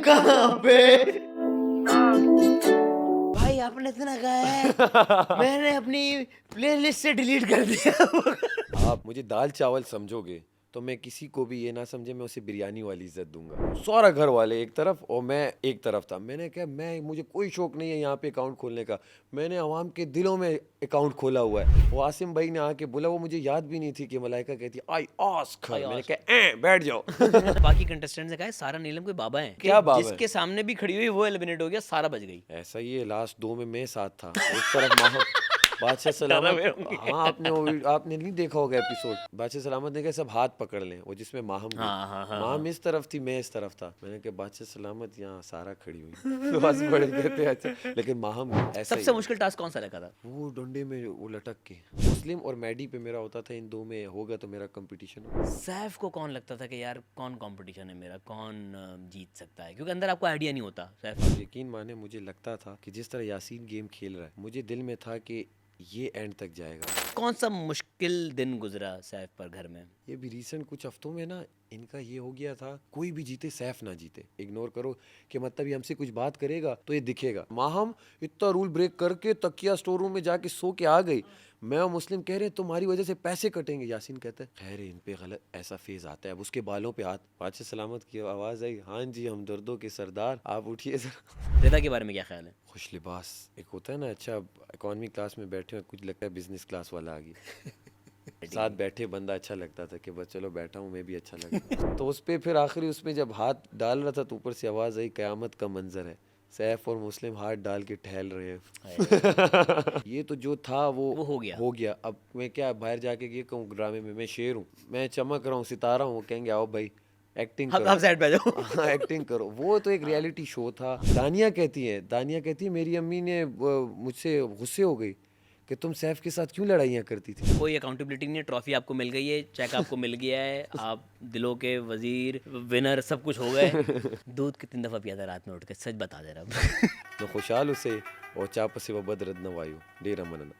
कहाँ पे? भाई आपने इतना गाया है मैंने अपनी प्लेलिस्ट से डिलीट कर दिया। आप मुझे दाल चावल समझोगे तो मैं किसी को भी ये ना समझे मैं उसे बिरयानी वाली इज्जत दूंगा। सारा घर वाले एक तरफ और मैं एक तरफ था। मैंने कहा मैं मुझे कोई शौक नहीं है यहाँ पे अकाउंट खोलने का। मैंने अवाम के दिलों में अकाउंट खोला हुआ है। वो आसिम भाई ने आके बोला, वो मुझे याद भी नहीं थी कि मलाइका कहती आई आस्क हर। मैंने कहा बैठ जाओ। बाकी कंटेस्टेंट ने कहा सारा नीलम कोई बाबा है क्या बाबा है? जिसके सामने भी खड़ी हुई वो एलिमिनेट हो गया, सारा बच गई। ऐसा ही है, लास्ट 2 में मैं साथ था। एक तरफ माहौल बादशाह सलामत। हाँ आपने नहीं देखा होगा एपिसोड। बादशाह सलामत ने कहा सब हाथ पकड़ लें, वो जिसमें माहम गई। हाँ। माहम इस तरफ थी, मैं इस तरफ था। मैंने कहा बादशाह सलामत यहाँ सारा खड़ी हुई। तो बस बड़े कहते अच्छा, लेकिन माहम ऐसा सबसे ही मुश्किल टास्क कौन सा लगा था? वो डंडे में वो लटक के मुस्लिम और मैडी पे मेरा होता था। इन दो में होगा तो मेरा कंपटीशन होगा। सैफ को कौन लगता था कि यार कौन कंपटीशन है मेरा, कौन जीत सकता है, क्योंकि अंदर आपको आइडिया नहीं होता सैफ। आप यकीन माने मुझे लगता था कि जिस तरह यासीन गेम खेल रहा है, मुझे दिल में था कि ये एंड तक जाएगा। कौन सा मुश्किल दिन गुजरा सैफ पर घर में? ये भी रिसेंट कुछ हफ्तों में ना इनका ये हो गया था, कोई भी जीते सैफ ना जीते। इग्नोर करो कि मतलब ये हमसे कुछ बात करेगा तो ये दिखेगा। माहम इतना रूल ब्रेक करके तकिया स्टोर रूम में जाके सो के आ गई। मैं और मुस्लिम कह रहे हैं तुम्हारी वजह से पैसे कटेंगे। यासीन कहता है खैर इन पे गलत ऐसा फेज आता है। अब उसके बालों पे हाथ। बादशाह सलामत की आवाज आई, हाँ जी हम दर्दों के सरदार आप उठिए जरा। रिदा के बारे में क्या ख्याल है? खुश लिबास एक होता है ना, अच्छा इकोनॉमी क्लास में बैठे हैं, कुछ लगता है बिजनेस क्लास वाला आ गया। साथ बैठे बंदा अच्छा लगता था कि बस चलो बैठा हूँ मैं भी अच्छा लगता। तो उस पे फिर आखिरी उसमें जब हाथ डाल रहा था तो ऊपर से आवाज़ आई कयामत का मंजर है, सैफ और मुस्लिम हाथ डाल के टहल रहे हैं। ये तो जो था वो हो गया। अब मैं क्या बाहर जाके ये कहूँ ड्रामे में मैं शेर हूँ, मैं चमक रहा हूँ, सितारा हूँ, वो कहेंगे आओ भाई एक्टिंग करो। आप साइड पे जाओ। हाँ एक्टिंग करो। वो तो एक रियलिटी शो था। दानिया कहती है मेरी अम्मी ने मुझसे गुस्से हो गई कि तुम सैफ के साथ क्यों लड़ाइयाँ करती थी। कोई अकाउंटेबिलिटी नहीं है, ट्रॉफी आपको मिल गई है, चेक आपको मिल गया है, आप दिलों के वजीर विनर सब कुछ हो गए। दूध कितनी दफ़ा पिया था रात में उठ के, सच बता दे रहा। मैं खुशहाल उसे और चापसे व बदरद नवायु डेरा मनना।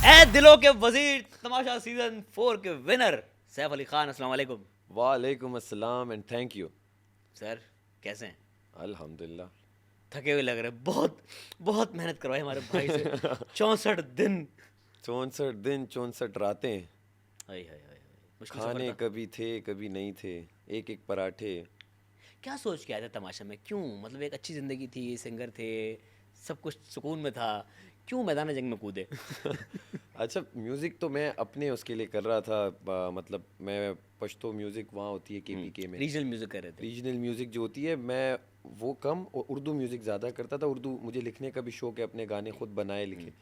ए दिलों के वजीर तमाशा सीजन 4 के विनर सैफ अली खान, अस्सलाम वालेकुम। वालेकुम अस्सलाम एंड थैंक यू। सर कैसे हैं? अल्हम्दुलिल्लाह। थके हुए लग रहे हैं, बहुत बहुत मेहनत करवाई हमारे भाई से। 64 दिन 64 दिन 64 रातें। हाय हाय हाय, मुश्किल सफर खाने था। कभी थे कभी नहीं थे, एक एक पराठे। क्या सोच के आया था तमाशा में? क्यों, मतलब एक अच्छी ज़िंदगी थी, सिंगर थे, सब कुछ सुकून में था, क्यों मैदान जंग में कूदे? अच्छा म्यूज़िक तो मैं अपने उसके लिए कर रहा था। मतलब मैं पश्तो म्यूज़िक वहाँ होती है KPK में, रीजनल म्यूजिक कर रहे थे। रीजनल म्यूज़िक जो होती है मैं वो कम और उर्दू म्यूज़िक ज़्यादा करता था। उर्दू मुझे लिखने का भी शौक है, अपने गाने खुद बनाए लिखे।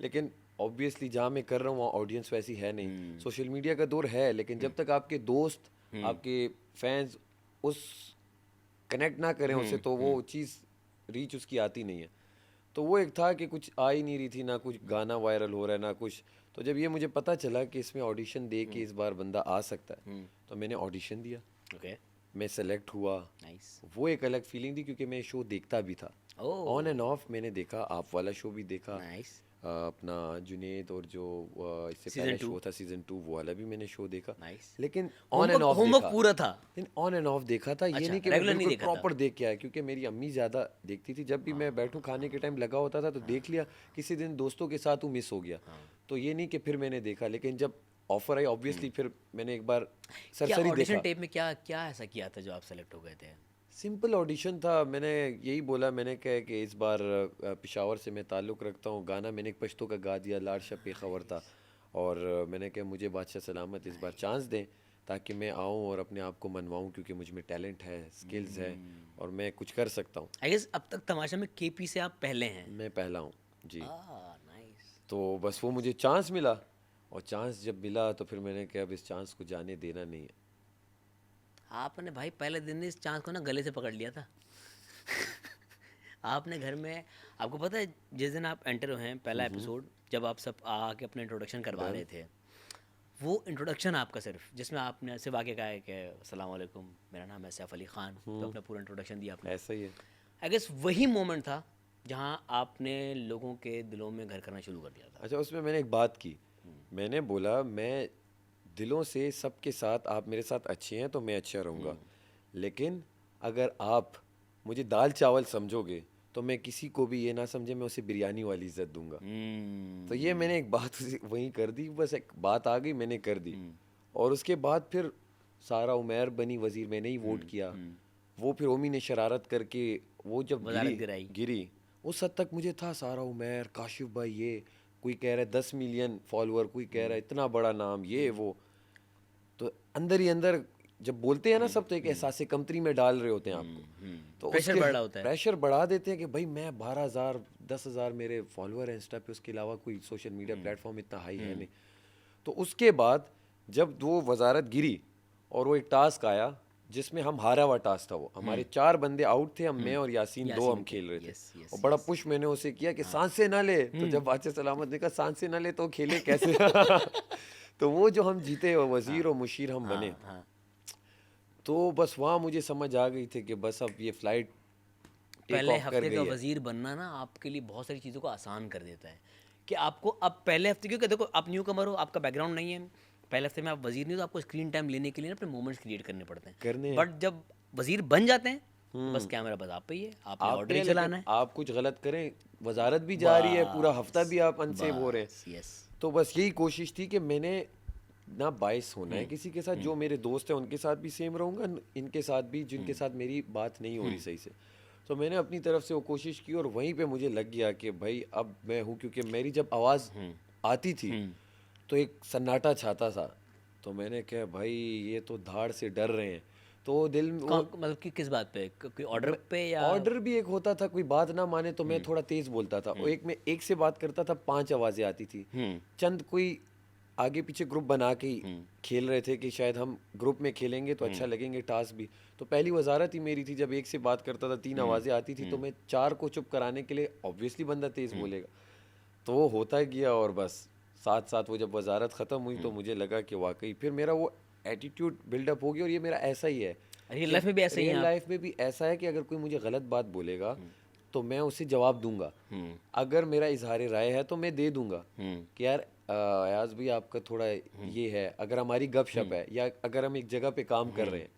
लेकिन ऑब्वियसली जहाँ मैं कर रहा हूँ वहाँ ऑडियंस वैसी है नहीं। सोशल मीडिया का दौर है लेकिन जब तक आपके दोस्त आपके फैंस उस कनेक्ट ना करें उससे तो वो चीज़ रीच उसकी आती नहीं है। तो वो एक था कि कुछ आ ही नहीं रही थी, ना कुछ गाना वायरल हो रहा है ना कुछ। तो जब ये मुझे पता चला कि इसमें ऑडिशन दे के इस बार बंदा आ सकता है तो मैंने ऑडिशन दिया। ओके, मैं सेलेक्ट हुआ। नाइस। वो एक अलग फीलिंग थी क्योंकि मैं शो देखता भी था ओह, ऑन एंड ऑफ। मैंने देखा आप वाला शो भी देखा, नाइस। अपना जुनेद और जो इससे Season पहले 2 शो था सीजन 2 वो वाला भी मैंने शो देखा। नाइस। लेकिन ऑन एंड ऑफ होमवर्क देखा। पूरा था। लेकिन ऑन एंड ऑफ देखा था, ये अच्छा, नहीं कि मैं regular नहीं बिल्कुल देखा था। प्रॉपर देख के आया क्योंकि मेरी अम्मी ज़्यादा देखती थी। जब भी मैं बैठूं खाने के टाइम लगा होता था तो देख लिया, किसी दिन दोस्तों के साथ वो मिस हो गया। तो ये नहीं कि फिर मैंने देखा, लेकिन जब ऑफर आई ऑब्वियसली फिर मैंने एक बार क्या सरसरी ऑडिशन देखा। टेप में क्या क्या ऐसा किया था जो आप सेलेक्ट हो गए थे? सिंपल ऑडिशन था। मैंने यही बोला, मैंने कहा कि इस बार पेशावर से मैं ताल्लुक़ रखता हूँ। गाना मैंने एक पश्तो का गा दिया, लाड शब खबर था। और मैंने कहा मुझे बादशाह सलामत इस बार चांस दें ताकि मैं आऊँ और अपने आप को मनवाऊँ क्योंकि मुझ में टैलेंट है, स्किल्स है और मैं कुछ कर सकता हूँ। आई गेस अब तक तमाशा में KP से आप पहले हैं। मैं पहला हूँ जी। नाइस। तो बस वो मुझे चांस मिला और चांस जब मिला तो फिर मैंने कहा अब इस चांस को जाने देना नहीं है। आपने भाई पहले दिन इस चांस को ना गले से पकड़ लिया था। आपने घर में, आपको पता है जिस दिन आप एंटर हुए हैं पहला एपिसोड, जब आप सब आके अपना इंट्रोडक्शन करवा रहे थे, वो इंट्रोडक्शन आपका सिर्फ जिसमें आपने सिर्फ आगे कहा है कि अस्सलाम वालेकुम, मेरा नाम है सैफ अली ख़ान, तो अपना पूरा इंट्रोडक्शन दिया आपने। ऐसा ही है। आई गेस वही मोमेंट था जहाँ आपने लोगों के दिलों में घर करना शुरू कर दिया था। अच्छा, उसमें मैंने एक बात की, मैंने बोला मैं दिलों से सबके साथ, आप मेरे साथ अच्छे हैं तो मैं अच्छा रहूँगा, लेकिन अगर आप मुझे दाल चावल समझोगे तो मैं किसी को भी ये ना समझे मैं उसे बिरयानी वाली इज्जत दूंगा। तो ये मैंने एक बात वहीं कर दी, बस एक बात आ गई मैंने कर दी। और उसके बाद फिर सारा उमैर बनी वजीर, मैंने ही वोट किया। वो फिर ओमी ने शरारत करके वो जब वजारत गिराई। गिरी उस हद तक मुझे था सारा उमैर, काशिफ भाई, ये कोई कह रहा है 10 मिलियन फॉलोअर, कोई कह रहा है इतना बड़ा नाम, ये वो। तो अंदर ही अंदर जब बोलते हैं ना सब, तो एक एहसास कमतरी में डाल रहे होते हैं आपको, तो प्रेशर उसके बढ़ रहा होता है। प्रेशर बढ़ा देते हैं कि भाई मैं 12,000 10,000 मेरे फॉलोअर हैं इंस्टा पे, उसके अलावा कोई सोशल मीडिया प्लेटफॉर्म इतना हाई है नहीं। तो उसके बाद जब वो वजारत गिरी और वो एक टास्क आया जिसमें हम हारा हुआ टास्क था, वो हमारे 4 बंदे आउट थे, हम मैं और यासीन 2 हम खेल रहे थे। Yes yes. और बड़ा पुश मैंने उसे किया कि सांसें ना ले, तो जब बादशाह सलामत ने कहा सांसें ना ले तो खेले कैसे तो वो जो हम जीते वजीर और मुशीर हम बने, तो बस वहाँ मुझे समझ आ गई थी कि बस अब ये फ्लाइट टेक पहले ऑफ कर हफ्ते गई का है। वजीर बनना ना आपके लिए बहुत सारी चीज़ों को आसान कर देता है कि आपको अब पहले हफ्ते, क्योंकि देखो आप न्यू कमर हो, आपका बैकग्राउंड नहीं है, पहले हफ्ते में आप वजीर नहीं हो, तो आपको स्क्रीन टाइम लेने के लिए ना अपने मोमेंट्स क्रिएट करने पड़ते करने हैं। हैं। बट जब वजीर बन जाते हैं बस कैमरा बस आप पे ही है, आपने आप ऑर्डर पे ही है, चलाना लेकिन है। आप कुछ गलत करें वजारत भी जा रही है, पूरा हफ्ता भी आप अनसेव हो रहे हैं। बस यस। तो बस यही कोशिश थी कि मैंने ना बाइस होना है किसी के साथ, जो मेरे दोस्त हैं उनके साथ भी सेम रहूंगा, इनके साथ भी जिनके साथ मेरी बात नहीं हो रही सही से। तो मैंने अपनी तरफ से वो कोशिश की और वहीं पे मुझे लग गया कि भाई अब मैं हूँ, क्योंकि मेरी जब आवाज़ आती थी तो एक सन्नाटा छाता था। तो मैंने कहा भाई ये तो धाड़ से डर रहे हैं, तो दिल में वो मतलब कि किस बात पे, कोई ऑर्डर पे या ऑर्डर भी एक होता था, कोई बात ना माने तो मैं थोड़ा तेज बोलता था, और एक में एक से बात करता था 5 आवाज़ें आती थी। चंद कोई आगे पीछे ग्रुप बना के ही खेल रहे थे कि शायद हम ग्रुप में खेलेंगे तो अच्छा लगेंगे टास्क भी। तो पहली वजारत ही मेरी थी, जब एक से बात करता था 3 आवाज़ें आती थी, तो मैं 4 को चुप कराने के लिए ऑब्वियसली बंदा तेज बोलेगा, तो वो होता गया। और बस साथ साथ वो जब वजारत ख़त्म हुई तो मुझे लगा कि वाकई फिर मेरा वो एटीट्यूड बिल्डअप हो गया, और ये मेरा ऐसा ही है। रियल लाइफ में भी ऐसे ही रियल हैं लाइफ में भी ऐसा है कि अगर कोई मुझे गलत बात बोलेगा तो मैं उसे जवाब दूंगा। अगर मेरा इजहार राय है तो मैं दे दूंगा कि यार अयाज भाई आपका थोड़ा ये है। अगर हमारी गपशप है या अगर हम एक जगह पे काम कर रहे हैं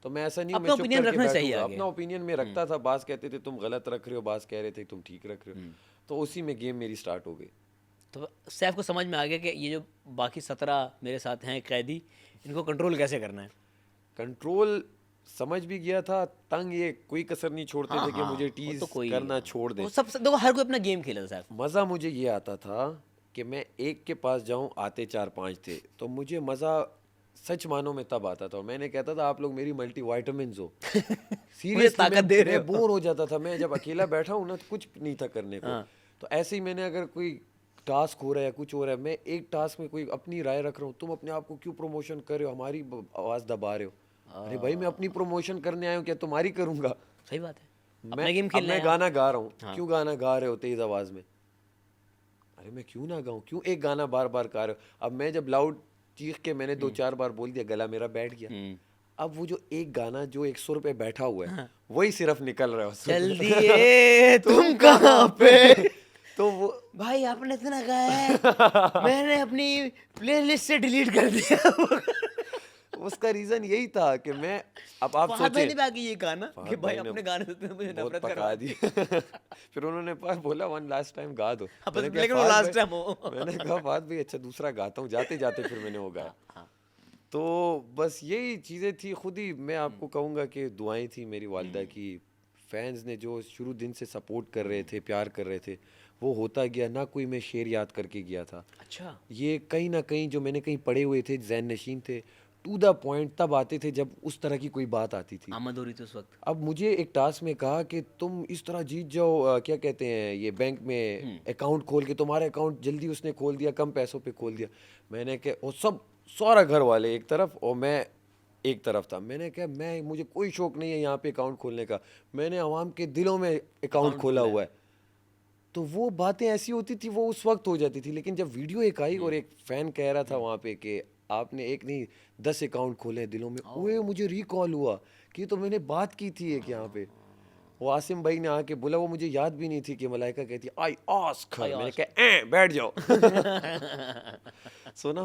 तो मैं ऐसा नहीं हूँ अपना मैं चुप opinion करके रखना चाहिए बैठूंगा। आगे। अपना ओपिनियन में रखता था, बास कहते थे तुम गलत रख रहे हो, बास कह रहे थे तुम ठीक रख रहे हो, तो उसी में गेम मेरी स्टार्ट हो गई। तो सैफ को समझ में आ गया कि ये जो बाकी 17 मेरे साथ हैं कैदी, इनको कंट्रोल कैसे करना है। कंट्रोल समझ भी गया था, तंग ये कोई कसर नहीं छोड़ते थे कि मुझे वो टीज तो कोई करना छोड़ दे। वो सब देखो हर कोई अपना गेम खेला था सैफ। मज़ा मुझे ये आता था कि मैं एक के पास जाऊं, आते 4-5 थे, तो मुझे मज़ा सच मानो में तब आता था। और मैंने कहता था आप लोग मेरी मल्टी वाइटामिन हो। सीरियसली ताकत दे रहे मैं बोर हो जाता था, मैं जब अकेला बैठा हूँ ना तो कुछ नहीं था करने को। तो ऐसे ही मैंने अगर कोई टास्क हो रहा है कुछ हो रहा है, मैं एक टास्क में कोई अपनी राय रख रहा हूँ, तुम अपने आप को क्यों प्रमोशन कर रहे हो, हमारी आवाज़ दबा रहे हो। अरे भाई मैं अपनी प्रमोशन करने आया हूँ, क्या तुम्हारी करूँगा। सही बात है, मैं अपना गेम अब खेलना मैं है। गाना गा रहा हूँ, क्यों गाना गा रहे हो तेज आवाज में, अरे मैं क्यों ना गाऊं, क्यों एक गाना बार बार गा रहे हो। अब मैं जब लाउड चीख के मैंने 2-4 बार बोल दिया, गला मेरा बैठ गया। अब वो जो एक गाना जो एक सुर पे बैठा हुआ है वही सिर्फ निकल रहा है उससे। चल दिए तुम कहाँ पे। तो वो भाई आपने इतना गाया है मैंने अपनी प्लेलिस्ट से डिलीट कर दिया। उसका रीजन यही था कि मैं अब आप फहद भाई ने सोचें भी आके ये कहा ना कि फहद भाई भाई ने अपने गाने से तुमने मुझे बहुत नफरत पका करवा दी। फिर उन्होंने बोला वन लास्ट टाइम गा दो। हाँ, मैंने बस कहा, लेकिन वो "फहद लास्ट भाई-" टाइम हो। मैंने कहा फहद भाई अच्छा दूसरा गाता हूँ, जाते जाते फिर मैंने वो गाया। तो बस यही चीज़ें थी। खुद ही मैं आपको कहूँगा कि दुआएं थी मेरी वालिदा की, फैंस ने जो शुरू दिन से सपोर्ट कर रहे थे, प्यार कर रहे थे, वो होता गया। ना कोई मैं शेर याद करके गया था, अच्छा ये कहीं ना कहीं जो मैंने कहीं पढ़े हुए थे, जैन नशीन थे, टू द पॉइंट तब आते थे जब उस तरह की कोई बात आती थी। आमद हो रही थी उस वक्त। अब मुझे एक टास्क में कहा कि तुम इस तरह जीत जाओ, क्या कहते हैं ये बैंक में अकाउंट खोल के, तुम्हारा अकाउंट जल्दी उसने खोल दिया, कम पैसों पे खोल दिया। मैंने कहा और सब सारा घर वाले एक तरफ और मैं एक तरफ था। मैंने कहा मुझे कोई शौक नहीं है यहाँ पे अकाउंट खोलने का, मैंने आवाम के दिलों में अकाउंट खोला हुआ है। तो वो बातें ऐसी होती थी, वो उस वक्त हो जाती थी। लेकिन जब वीडियो एक आई और एक फ़ैन कह रहा था वहाँ पे कि आपने एक नहीं 10 अकाउंट खोले हैं दिलों में, ओए मुझे रिकॉल हुआ कि तो मैंने बात की थी एक यहाँ पे। वो आसिम भाई ने आके बोला, वो मुझे याद भी नहीं थी कि मलाइका कहती है आई आस्क हर, मैंने कहा बैठ जाओ। सो ना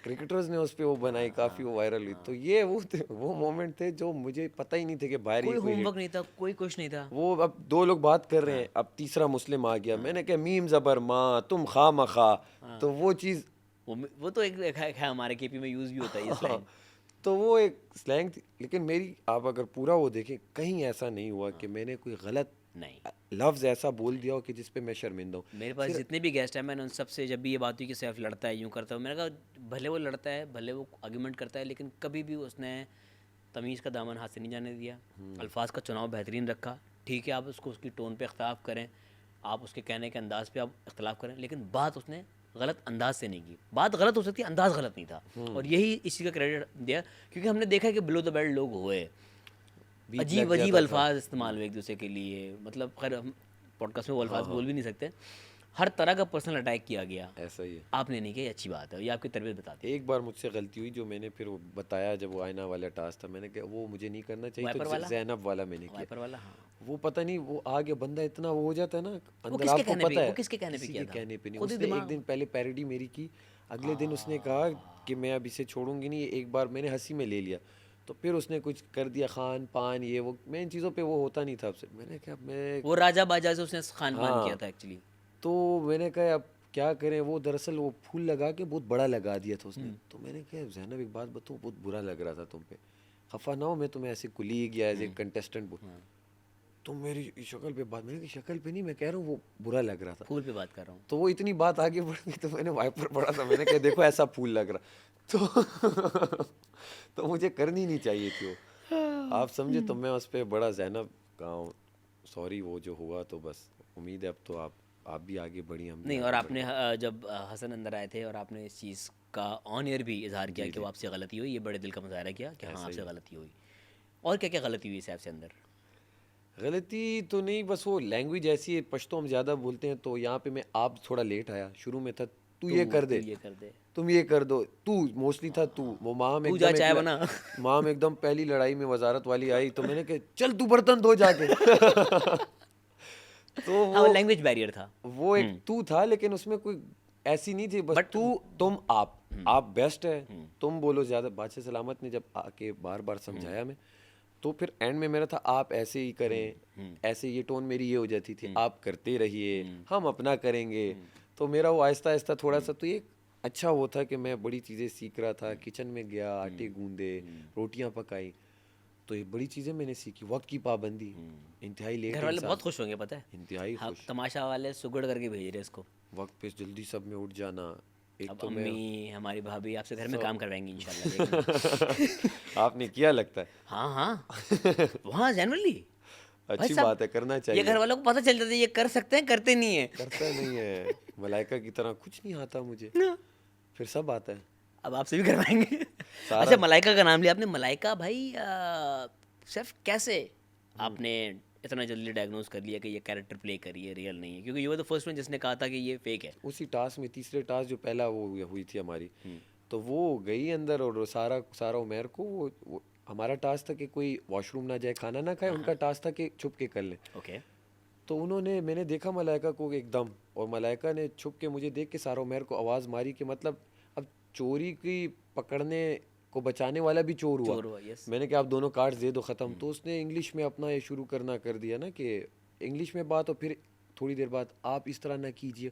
क्रिकेटर्स ने उस पे वो बनाई, काफी वो वायरल हुई। तो ये वो मोमेंट थे जो मुझे पता ही नहीं थे कि बाहर ये कोई कोई होमवर्क नहीं था, कोई कुछ नहीं था। वो अब दो लोग बात कर रहे हैं, अब तीसरा मुस्लिम आ गया, मैंने कहा मीम जबर माँ तुम खा मखा, तो वो चीज़ वो तो एक है हमारे केपी में यूज़ भी होता है ये स्लैंग। तो वो एक स्लैंग थी। लेकिन मेरी आप अगर पूरा वो देखें, कहीं ऐसा नहीं हुआ कि मैंने कोई गलत नहीं, लफ्ज़ ऐसा बोल दिया हो कि जिस पे मैं शर्मिंदा हूँ। मेरे पास जितने भी गेस्ट हैं मैंने उन सबसे जब भी ये बात हुई कि सैफ लड़ता है यूँ करता है, मैंने कहा भले वो लड़ता है, भले वो आर्गूमेंट करता है, लेकिन कभी भी उसने तमीज़ का दामन हाथ से नहीं जाने दिया। अल्फाज का चुनाव बेहतरीन रखा। ठीक है, आप उसको उसकी टोन पे इख्तलाफ करें, आप उसके कहने के अंदाज पे आप इख्तलाफ करें, लेकिन बात उसने गलत अंदाज से नहीं की। बात गलत हो सकती है, अंदाज गलत नहीं था। और यही इसी का क्रेडिट दिया, क्योंकि हमने देखा है कि बिलो द बेल्ट लोग हुए, बीप अजीब लग अजीब जाता था। अल्फाज इस्तेमाल हुए एक दूसरे के लिए। मतलब खैर हम पॉडकास्ट में वो अल्फाज बोल भी नहीं सकते। हर तरह का पर्सनल अटैक किया गया, ऐसा ही है। आपने नहीं किया, ये अच्छी बात है, ये आपकी तरबियत बताती है। एक बार मुझसे गलती हुई जो मैंने फिर वो बताया, जब वो आईना वाला टास्क था, मैंने कहा वो मुझे नहीं करना चाहिए, वाइपर तो वाला? जैनब वाला मैंने किया। वाइपर वाला, हाँ। वो पता नहीं वो आगे बंदा इतना वो हो जाता है ना वो अंदर, किसके आपको कहने पे, पता है वो किसके कहने पे किसी किया के था? कहने पे नहीं। खुद ही उसने एक दिमाग। दिन पहले पैरोडी मेरी की, अगले दिन उसने कहा कि मैं अब इसे छोड़ूंगी नहीं, एक बार मैंने हंसी में ले लिया, तो फिर उसने कुछ कर दिया, खान पान ये वो, मैं इन चीज़ों पे वो होता नहीं था आपसे। मैंने कहा मैं वो राजा बाजा से उसने खान पान किया हाँ, था एक्चुअली। तो मैंने कहा अब क्या करें, वो दरअसल वो फूल लगा के बहुत बड़ा लगा दिया था उसने। तो मैंने कहा जैनब एक बात बताऊँ, बहुत बुरा लग रहा था तुम पे, खफा ना हो, मैं तुम्हें ऐसे कुलीग या एज ए कंटेस्टेंट बोल, तो मेरी शक्ल पे बात, मैंने कहा शक्ल पे नहीं, मैं कह रहा हूँ वो बुरा लग रहा था। फूल पे बात कर रहा हूँ। तो वो इतनी बात आगे बढ़ गई, तो मैंने वाइपर पढ़ा था, मैंने कहा देखो ऐसा फूल लग रहा, तो तो मुझे करनी नहीं चाहिए थी वो, आप समझे। तो मैं उस पर बड़ा जैनब का सॉरी, वो जो हुआ, तो बस उम्मीद है अब तो आप भी आगे बढ़ी, हम भी नहीं, आगे और बढ़े। आपने जब हसन अंदर आए थे और आपने इस चीज़ का ऑन एयर भी इजहार किया कि वो आपसे गलती हुई, ये बड़े दिल का मुजाहरा किया कि हाँ आपसे गलती हुई। और क्या क्या गलती हुई सैफ से अंदर? गलती तो नहीं, बस वो लैंग्वेज ऐसी है, पश्तो हम ज़्यादा बोलते हैं, तो यहाँ पे मैं आप थोड़ा लेट आया, शुरू में था तू ये कर तू दे, ये कर दे, तुम ये कर दो, तू मोस्टली था तू। वो माम तू जा एकदम चाय बना। माम एकदम पहली लड़ाई में वजारत वाली आई, तो मैंने कहा चल तू बर्तन धो जाके। तो हाँ, वो लैंग्वेज बैरियर था। वो एक तू था, लेकिन उसमें कोई ऐसी नहीं थी, बस तू तुम आप बेस्ट है, तुम बोलो ज़्यादा। बादशाह सलामत ने जब आके बार बार समझाया मैं, तो फिर एंड में मेरा था आप ऐसे ही करें, ऐसे, ये टोन मेरी ये हो जाती थी, आप करते रहिए हम अपना करेंगे। तो मेरा वो आहिस्ता आहिस्ता थोड़ा सा, तो ये अच्छा वो था कि मैं बड़ी चीज़ें सीख रहा था, किचन में गया, आटे गूंदे, रोटियां पकाई, तो ये बड़ी चीज़ें मैंने सीखी। वक्त की पाबंदी, इंतहाई लेट घर वाले इंसान, बहुत खुश होंगे, पता है। इंतहाई हाँ, खुश, तमाशा वाले सुगड़ करके भेज रहे इसको। वक्त पे जल्दी सब में उठ जाना। एक अब तो मैं अम्मी हमारी भाभी आपसे घर में सब काम करवाएंगी इंशाल्लाह, देखना। आपने किया लगता है, हाँ हाँ, वहाँ जनरली भाई अच्छी साहब, बात है, करना ये चाहिए। घर वालों को पता चल जाता है ये कर सकते हैं, करते नहीं है। करता नहीं है, मलाइका की तरह कुछ नहीं आता मुझे, फिर सब आता है अब आपसे भी करवाएंगे। सारा। अच्छा, मलाइका का नाम लिया आपने, मलाइका भाई सिर्फ कैसे आपने इतना जल्दी डायग्नोज कर लिया कि ये कैरेक्टर प्ले करिए, रियल नहीं है? क्योंकि you were the first one जिसने कहा था कि ये फेक है। उसी टास्क में, तीसरे टास्क जो पहला वो हुई थी हमारी, तो वो गई अंदर, और सारा सारा उमेर को वो हमारा टास्क था कि कोई वॉशरूम ना जाए, खाना ना खाए, उनका टास्क था कि छुप के कर लें। ओके। तो उन्होंने, मैंने देखा मलाइका को एकदम, और मलाइका ने छुप के मुझे देख के सारा उमेर को आवाज़ मारी कि मतलब अब चोरी की पकड़ने को बचाने वाला भी चोर हुआ। चोर हुआ, यस। मैंने कहा आप दोनों कार्ड्स दे दो, ख़त्म। तो उसने इंग्लिश में अपना ये शुरू करना कर दिया ना कि इंग्लिश में बात, और फिर थोड़ी देर बाद आप इस तरह ना कीजिए।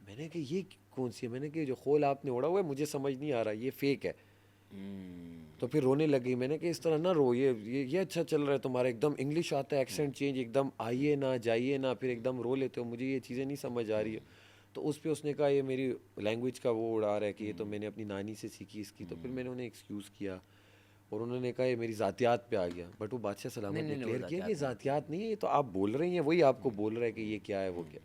मैंने कहा ये कौन सी है, मैंने कहा जो खोल आपने ओढ़ा हुआ है मुझे समझ नहीं आ रहा, ये फेक है। तो फिर रोने लग गई। मैंने कहा इस तरह ना रो, ये अच्छा चल रहा है तुम्हारा, एकदम इंग्लिश आता है, एक्सेंट चेंज, एकदम आइए ना जाइए ना, फिर एकदम रो लेते हो, मुझे ये चीज़ें नहीं समझ आ रही है। तो उस पर उसने कहा ये मेरी लैंग्वेज का वो उड़ा रहा है कि ये तो मैंने अपनी नानी से सीखी इसकी। तो फिर मैंने उन्हें एक्सक्यूज़ किया, और उन्होंने कहा ये मेरी ज़ातियात पे आ गया। बट वो बादशाह सलामत ने क्लियर किया कि ज़ातियात नहीं है, ये तो आप बोल रही हैं, वही आपको बोल रहा है कि ये क्या है वो क्या।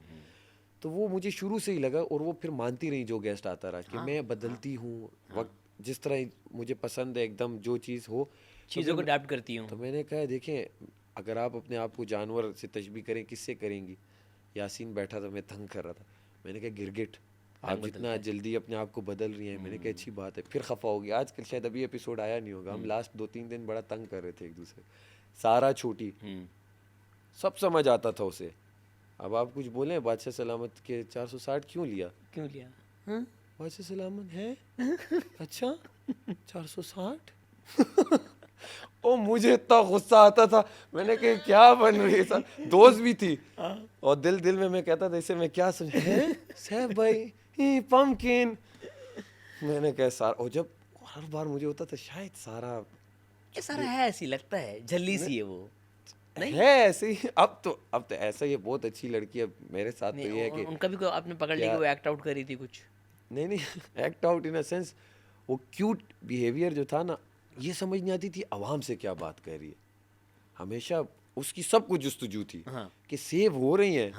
तो वो मुझे शुरू से ही लगा, और वो फिर मानती रही जो गेस्ट आता रहा कि मैं बदलती हूँ, वक्त जिस तरह मुझे पसंद है, एकदम जो चीज़ हो चीज़ों को अडैप्ट करती हूँ। तो मैंने कहा देखें, अगर आप अपने आप को जानवर से तशबीह करें, किससे करेंगी। यासीन बैठा था, मैं तंग कर रहा था, मैंने कहा गिरगिट, आप जितना जल्दी अपने आप को बदल रही हैं, मैंने कहा अच्छी बात है। फिर खफा हो गया, आजकल शायद अभी एपिसोड आया नहीं होगा, हम लास्ट 2-3 दिन बड़ा तंग कर रहे थे एक दूसरे। सारा छोटी सब समझ आता था उसे। अब आप कुछ बोलें, बादशाह सलामत के 460 क्यों लिया? क्यों लिया? हाँ? बादशाह सलामत है अच्छा 460 ओ मुझे इतना गुस्सा आता था, मैंने कहा क्या बन रही है सर। दोस्त भी थी और दिल दिल में मैं कहता था इसे मैं क्या समझ सैफ भाई पम्पकिन। मैंने कहा सारा, और जब हर बार मुझे होता था शायद सारा ये सारा है ऐसी लगता है, झल्ली सी है वो। है ऐसे ही। अब तो ऐसा ही बहुत अच्छी लड़की है मेरे साथ। तो ये है कि उनका भी आपने पकड़ लिया कि वो एक्ट आउट कर रही थी कुछ? नहीं act out in a sense, वो क्यूट बिहेवियर जो था ना, ये समझ नहीं आती थी आवाम से क्या बात कर रही है। हमेशा उसकी सब कुछ जुस्तजू थी कि सेव हो रही हैं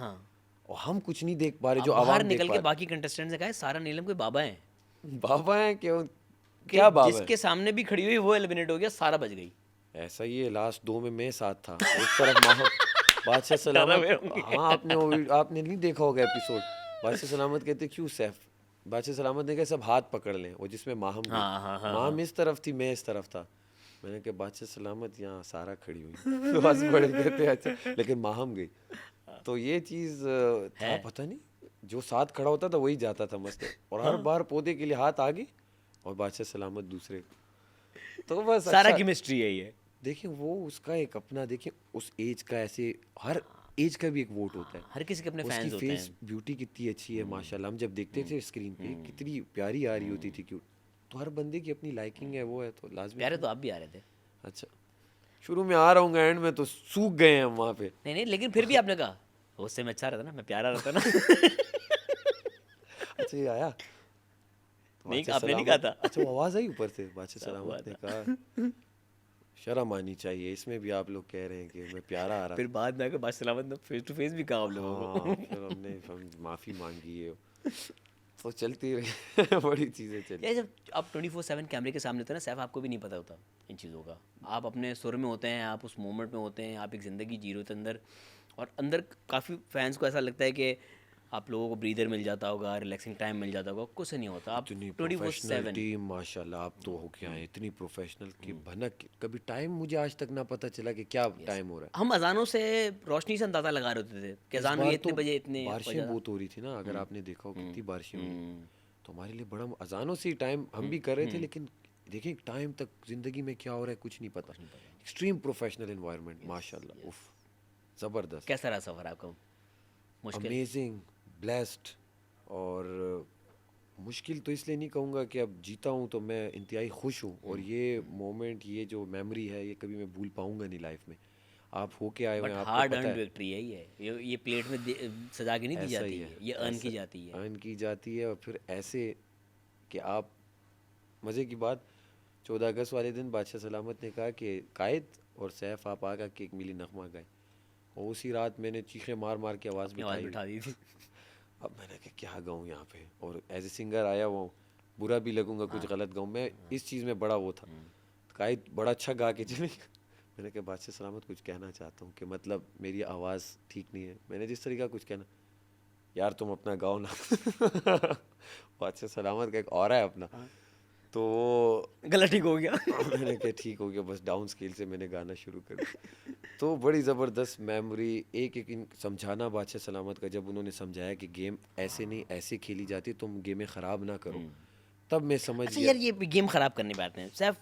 और हम कुछ नहीं देख पा रहे जो बाहर आवाम निकल के बाकी कंटेस्टेंट ने कहा सारा नीलम के बाबा हैं। बाबा हैं क्या बाबा जिसके सामने भी खड़ी हुई वो एलिमिनेट हो गया, सारा बच गई। ऐसा ही है, लास्ट 2 में मैं साथ था। एक तरफ बादशाह सलामत, हाँ आपने नहीं देखा होगा एपिसोड। बादशाह सलामत कहते क्यों सैफ, बादशाह सलामत ने कहा सब हाथ पकड़ लें, और जिसमें माहम माहम इस तरफ थी, मैं इस तरफ था। मैंने कहा बादशाह सलामत यहाँ सारा खड़ी हुई तो बस बड़े कहते अच्छा, लेकिन माहम गई। तो ये चीज़ था, पता नहीं जो साथ खड़ा होता था वही जाता था मस्त, और हर बार पौधे के लिए हाथ आगे और बादशाह सलामत दूसरे। तो बस सारा केमिस्ट्री है ये। देखिए वो उसका एक अपना, देखिए उस एज का, ऐसे हर एज का भी एक वोट होता है, हर किसी के अपने फैंस होते हैं। फेस ब्यूटी कितनी अच्छी है माशाल्लाह, हम जब देखते थे स्क्रीन पे कितनी प्यारी आ रही होती थी क्यूट। तो हर बंदे की अपनी लाइकिंग है, वो है, तो लाजमी। प्यारे तो आप भी आ रहे थे। अच्छा शुरू में आ रहा हूँ, एंड में तो सूख गए हैं वहाँ पे। नहीं लेकिन फिर भी आपने कहा उससे मैं अच्छा रहता ना, मैं प्यारा रहता ना। अच्छा ये आया नहीं, आपने नहीं कहा था। अच्छा वो आवाज़ आई ऊपर से, बादशाह सलामत ने कहा शर्म आनी चाहिए, इसमें भी आप लोग कह रहे हैं कि मैं प्यारा आ रहा। फिर बाद में आकर बादशाह सलामत ने फेस टू फेस भी कहा आप लोगों को। फिर हमने माफ़ी मांगी है, तो चलती रही बड़ी चीज़ें चली। यार जब आप 24/7 कैमरे के सामने होते हैं ना सैफ, आपको भी नहीं पता होता इन चीज़ों का। आप अपने सुर में होते हैं, आप उस मोमेंट में होते हैं, आप एक ज़िंदगी जी रहे होते हैं अंदर, और अंदर काफ़ी फैंस को ऐसा लगता है कि आप लोगों को ब्रीदर मिल जाता होगा, रिलैक्सिंग टाइम मिल जाता होगा, कुछ नहीं होता। आप 24/7 टीम माशाल्लाह, आप तो हो क्या है इतनी प्रोफेशनल की भनक, कभी टाइम मुझे आज तक ना पता चला कि क्या टाइम हो रहा है। हम अजानों से रोशनी से अंदाज़ा लगा रहे होते थे कि अजान हुई इतने बजे, इतने बारिशें बहुत हो रही थी ना, अगर आपने देखा हो कितनी बारिशें हुई, तो हमारे लिए बड़ा अजानों से ही टाइम हम भी कर रहे थे, लेकिन देखिए टाइम तक ज़िंदगी में क्या हो रहा है कुछ नहीं पता। एक्सट्रीम प्रोफेशनल इन्वायरमेंट माशाल्लाह, उफ ज़बरदस्त। कैसा रहा सफ़र आपका? मुश्किल? अमेजिंग, ब्लेस्ड, और मुश्किल तो इसलिए नहीं कहूँगा कि अब जीता हूँ तो मैं इंतहाई खुश हूँ, और ये मोमेंट, ये जो मेमोरी है, ये कभी मैं भूल पाऊँगा नहीं लाइफ में। आप हो के आए हुए हैं, आपको हार्ड पता अर्न है। विक्ट्री है ये प्लेट में सजा के नहीं दी जाती है, ये अर्न की जाती है। अर्न की जाती है, और फिर ऐसे कि आप, मज़े की बात, 14 अगस्त वाले दिन बादशाह सलामत ने कहा कि कायद और सैफ आप आगा कि एक मिली नगमा गाए, और उसी रात मैंने चीखें मार मार के आवाज़ बिठा दी थी। अब मैंने कहा क्या गाऊँ यहाँ पे, और एज ए सिंगर आया हुआ हूँ, बुरा भी लगूंगा कुछ गलत गाऊँ, मैं इस चीज़ में बड़ा वो था। कायद बड़ा अच्छा गा के चले। मैंने कहा बादशाह सलामत कुछ कहना चाहता हूँ कि मतलब मेरी आवाज़ ठीक नहीं है, मैंने जिस तरीका कुछ कहना, यार तुम अपना गाओ ना। बादशाह सलामत का एक और है अपना, तो गला ठीक हो गया। मैंने कहा ठीक हो गया, बस डाउन स्केल से मैंने गाना शुरू कर दिया। तो बड़ी ज़बरदस्त मेमोरी, एक समझाना बादशाह सलामत का, जब उन्होंने समझाया कि गेम ऐसे नहीं ऐसे खेली जाती, तुम गेमें ख़राब ना करो, तब मैं समझ अच्छा गया। यार ये गेम ख़राब करने बात है सैफ,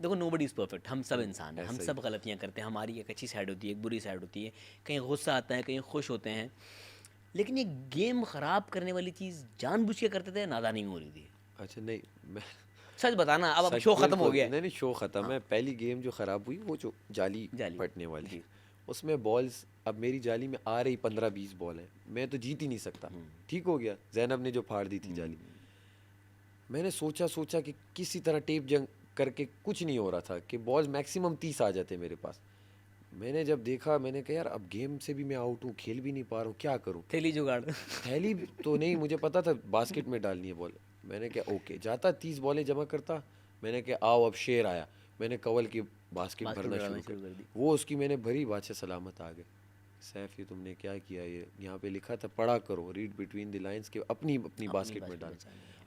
देखो नोबडी इज़ परफेक्ट, हम सब इंसान हैं, हम सब गलतियाँ करते हैं, हमारी एक अच्छी साइड होती है, एक बुरी साइड होती है, कहीं गुस्सा आता है, कहीं खुश होते हैं, लेकिन ये गेम ख़राब करने वाली चीज़ जानबूझ के करते थे, नादानी में हो रही थी? अच्छा नहीं, मैं सच बताना, अब शो ख़त्म हो गया है। नहीं शो ख़त्म है। पहली गेम जो ख़राब हुई वो जो जाली पटने वाली, उसमें बॉल्स, अब मेरी जाली में आ रही 15-20 बॉल है, मैं तो जीत ही नहीं सकता। ठीक हो गया, जैनब ने जो फाड़ दी थी जाली, मैंने सोचा कि किसी तरह टेप जंग करके कुछ नहीं हो रहा था कि बॉल्स मैक्सिमम 30 आ जाते मेरे पास। मैंने जब देखा, मैंने कहा यार अब गेम से भी मैं आउट हूँ, खेल भी नहीं पा रहा हूँ, क्या करूँ। थैली जुगाड़। थैली तो नहीं, मुझे पता था बास्केट में डालनी है बॉल। मैंने कहा ओके, जाता 30 बॉलें जमा करता, मैंने कहा आओ अब शेर आया, मैंने कवल की बास्केट भरना शुरू कर दी, वो उसकी मैंने भरी, बादशाह सलामत आ गए। सैफ ये तुमने क्या किया, ये यहाँ पे लिखा था पढ़ा करो, रीड बिटवीन द लाइंस के अपनी अपनी बास्केट में डाल।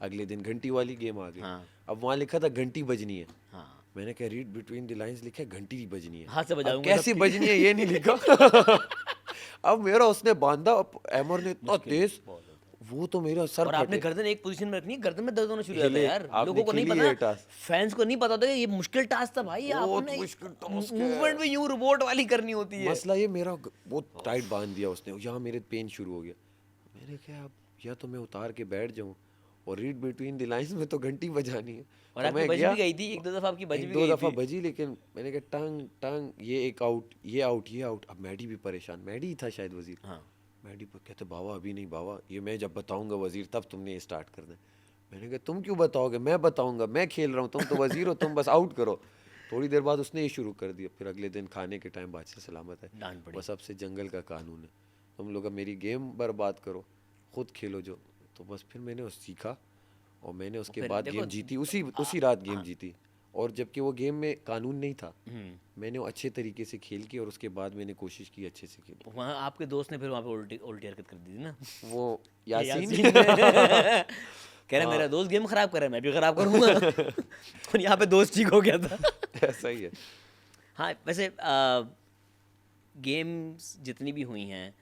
अगले दिन घंटी वाली गेम आ गई। हाँ। अब वहाँ लिखा था घंटी बजनी है। हाँ, मैंने कहा रीड बिटवीन द लाइंस लिखा है घंटी बजनी है, हाथ से अब बजाऊंगा कैसे सबकी। बजनी है ये नहीं लिखा। अब मेरा उसने बांधा, एमर ने इतना तेज, वो तो मेरा सर और आपने फटे। गर्दन एक पोजीशन में रखनी है, गर्दन में दर्द होना शुरू हो जाता है हिले, यार। आपने लोगों को नहीं खेली पता, ये टास्क? फैंस को नहीं पता होता कि ये मुश्किल टास्क था भाई। बहुत आपने मुश्किल टास्क है। मूवमेंट भी यूं रोबोट वाली करनी होती है। मसला ये मेरा बहुत टाइट बांध दिया उसने, यहाँ मेरे पेन शुरू हो गया। मैंने कहा अब या तो मैं उतार के बैठ जाऊँ, और रीड बिटवीन द लाइंस में तो घंटी बजानी है। और तो आपकी मैं बज गया, भी गई थी, एक दो दफा आपकी बज एक भी दो गई दफा थी। बजी, लेकिन मैंने कहा टंग टंग, ये एक आउट, ये आउट, ये आउट। अब मैडी भी परेशान, मैडी ही था शायद वजीर। हाँ, मैडी कहते बाबा अभी नहीं बाबा, ये मैं जब बताऊंगा वजीर तब तुमने ये स्टार्ट करना है। मैंने कहा तुम क्यों बताओगे, मैं बताऊंगा, मैं खेल रहा हूँ, तुम तो वजीर हो, तुम बस आउट करो। थोड़ी देर बाद उसने ये शुरू कर दिया। फिर अगले दिन खाने के टाइम बादशाह सलामत है, डांट पड़ी। बस अब से जंगल का कानून है, तुम लोग अब मेरी गेम बर्बाद करो, खुद खेलो जो। तो बस फिर मैंने उस सीखा, और मैंने उसके फिर बाद देखो, गेम जीती, उसी रात गेम जीती। और जबकि वो गेम में कानून नहीं था, मैंने वो अच्छे तरीके से खेल की, और उसके बाद मैंने कोशिश की अच्छे से खेल। वहाँ आपके दोस्त ने फिर वहाँ पे उल्टी उल्टी हरकत कर दी थी ना। वो यासीन कह रहा मेरा दोस्त गेम खराब कर रहा है, मैं भी खराब करूँगा। और यहाँ पे दोस्त ठीक हो गया था। ऐसा ही है। हाँ, वैसे गेम्स जितनी भी हुई हैं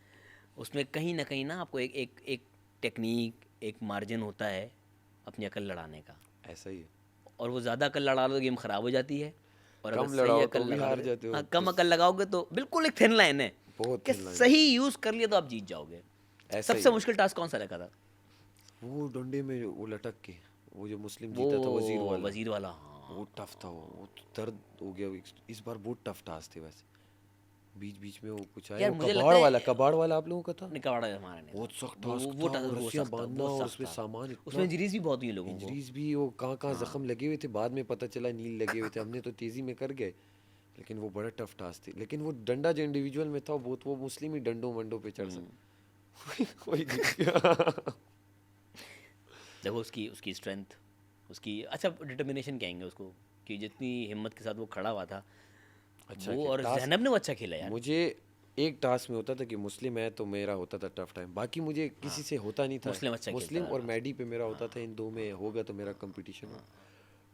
उसमें कहीं ना कहीं ना आपको एक एक एक टेक्निक, एक मार्जिन होता है अपनी अकल लड़ाने का। ऐसा ही है। और वो ज़्यादा अकल लड़ा लो तो गेम ख़राब हो जाती है, और कम अगर सही लड़ाओ तो अकल भी लगा हार लोगे, जाते हो। हाँ, कम अकल लगाओगे तो बिल्कुल एक थिन लाइन है बहुत कि thin line है। सही यूज़ कर लिया तो आप जीत जाओगे। ऐसा ही सबसे है। मुश्किल टास्क कौन सा लगा था? वो डंडे में वो लटक के, वो जो मुस्लिम वो जीता था वजीर वाला, वजीर वाला, हाँ। वो टफ था। वो तो दर्द हो गया। इस बार बहुत टफ टास्क थे वैसे। बीच बीच में वो कुछ आया, यार वो मुझे लगता कबाड़ है वाला, कबाड़ वाला आप लोगों का था। निकाड़ा हमारा नहीं बहुत था। सख्त टास्क वो था, टास्क वो बहुत रस्सियां सख्त था, बांधना, बहुत और सख्त उसमें था। सामान इतना, उसमें इंजरीज भी बहुत हुई लोगों को। इंजरीज भी, वो कहाँ जख्म लगे हुए थे, बाद में पता चला नील लगे हुए थे, हमने तो तेजी में कर गए। लेकिन वो बड़ा टफ टास्क थी। लेकिन वो डंडा जो इंडिविजुअल में था, बहुत वो मुस्लिम ही डंडों वंडों पे चढ़ सकता। कोई देखो उसकी उसकी स्ट्रेंथ, उसकी अच्छा डिटर्मिनेशन कहेंगे उसको, कि जितनी हिम्मत के साथ वो खड़ा हुआ था। अच्छा वो खेला। और ज़ैनब ने वो अच्छा खेला यार। मुझे एक टास्क में होता था कि मुस्लिम है तो मेरा होता था टफ टाइम, बाकी मुझे किसी से होता नहीं था। मुस्लिम अच्छा मुस्लिम खेलता और मैडी पे मेरा होता था, इन दो में होगा तो मेरा कंपटीशन हो,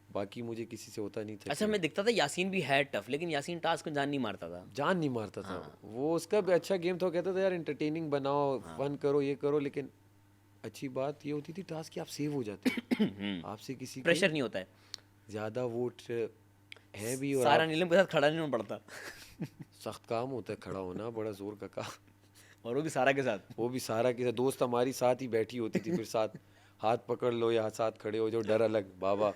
बाकी मुझे किसी से होता नहीं था। अच्छा, मैं दिखता था यासीन भी है टफ, लेकिन यासीन टास्क में जान नहीं मारता था। जान नहीं मारता था। वो उसका भी अच्छा गेम था, वो कहता था यार एंटरटेनिंग बनाओ, फन करो, ये करो। लेकिन अच्छी बात ये होती थी टास्क की आप सेव हो जाते आपसे किसी के प्रेशर नहीं होता है। ज़्यादा वो है भी, और सारा नीलम के साथ खड़ा नहीं होना पड़ता। सख्त काम होता है खड़ा होना, बड़ा जोर का काम। और वो भी सारा के साथ। वो भी सारा के साथ, दोस्त हमारी साथ ही बैठी होती थी, फिर साथ हाथ पकड़ लो या साथ खड़े हो, जो डर अलग बाबा।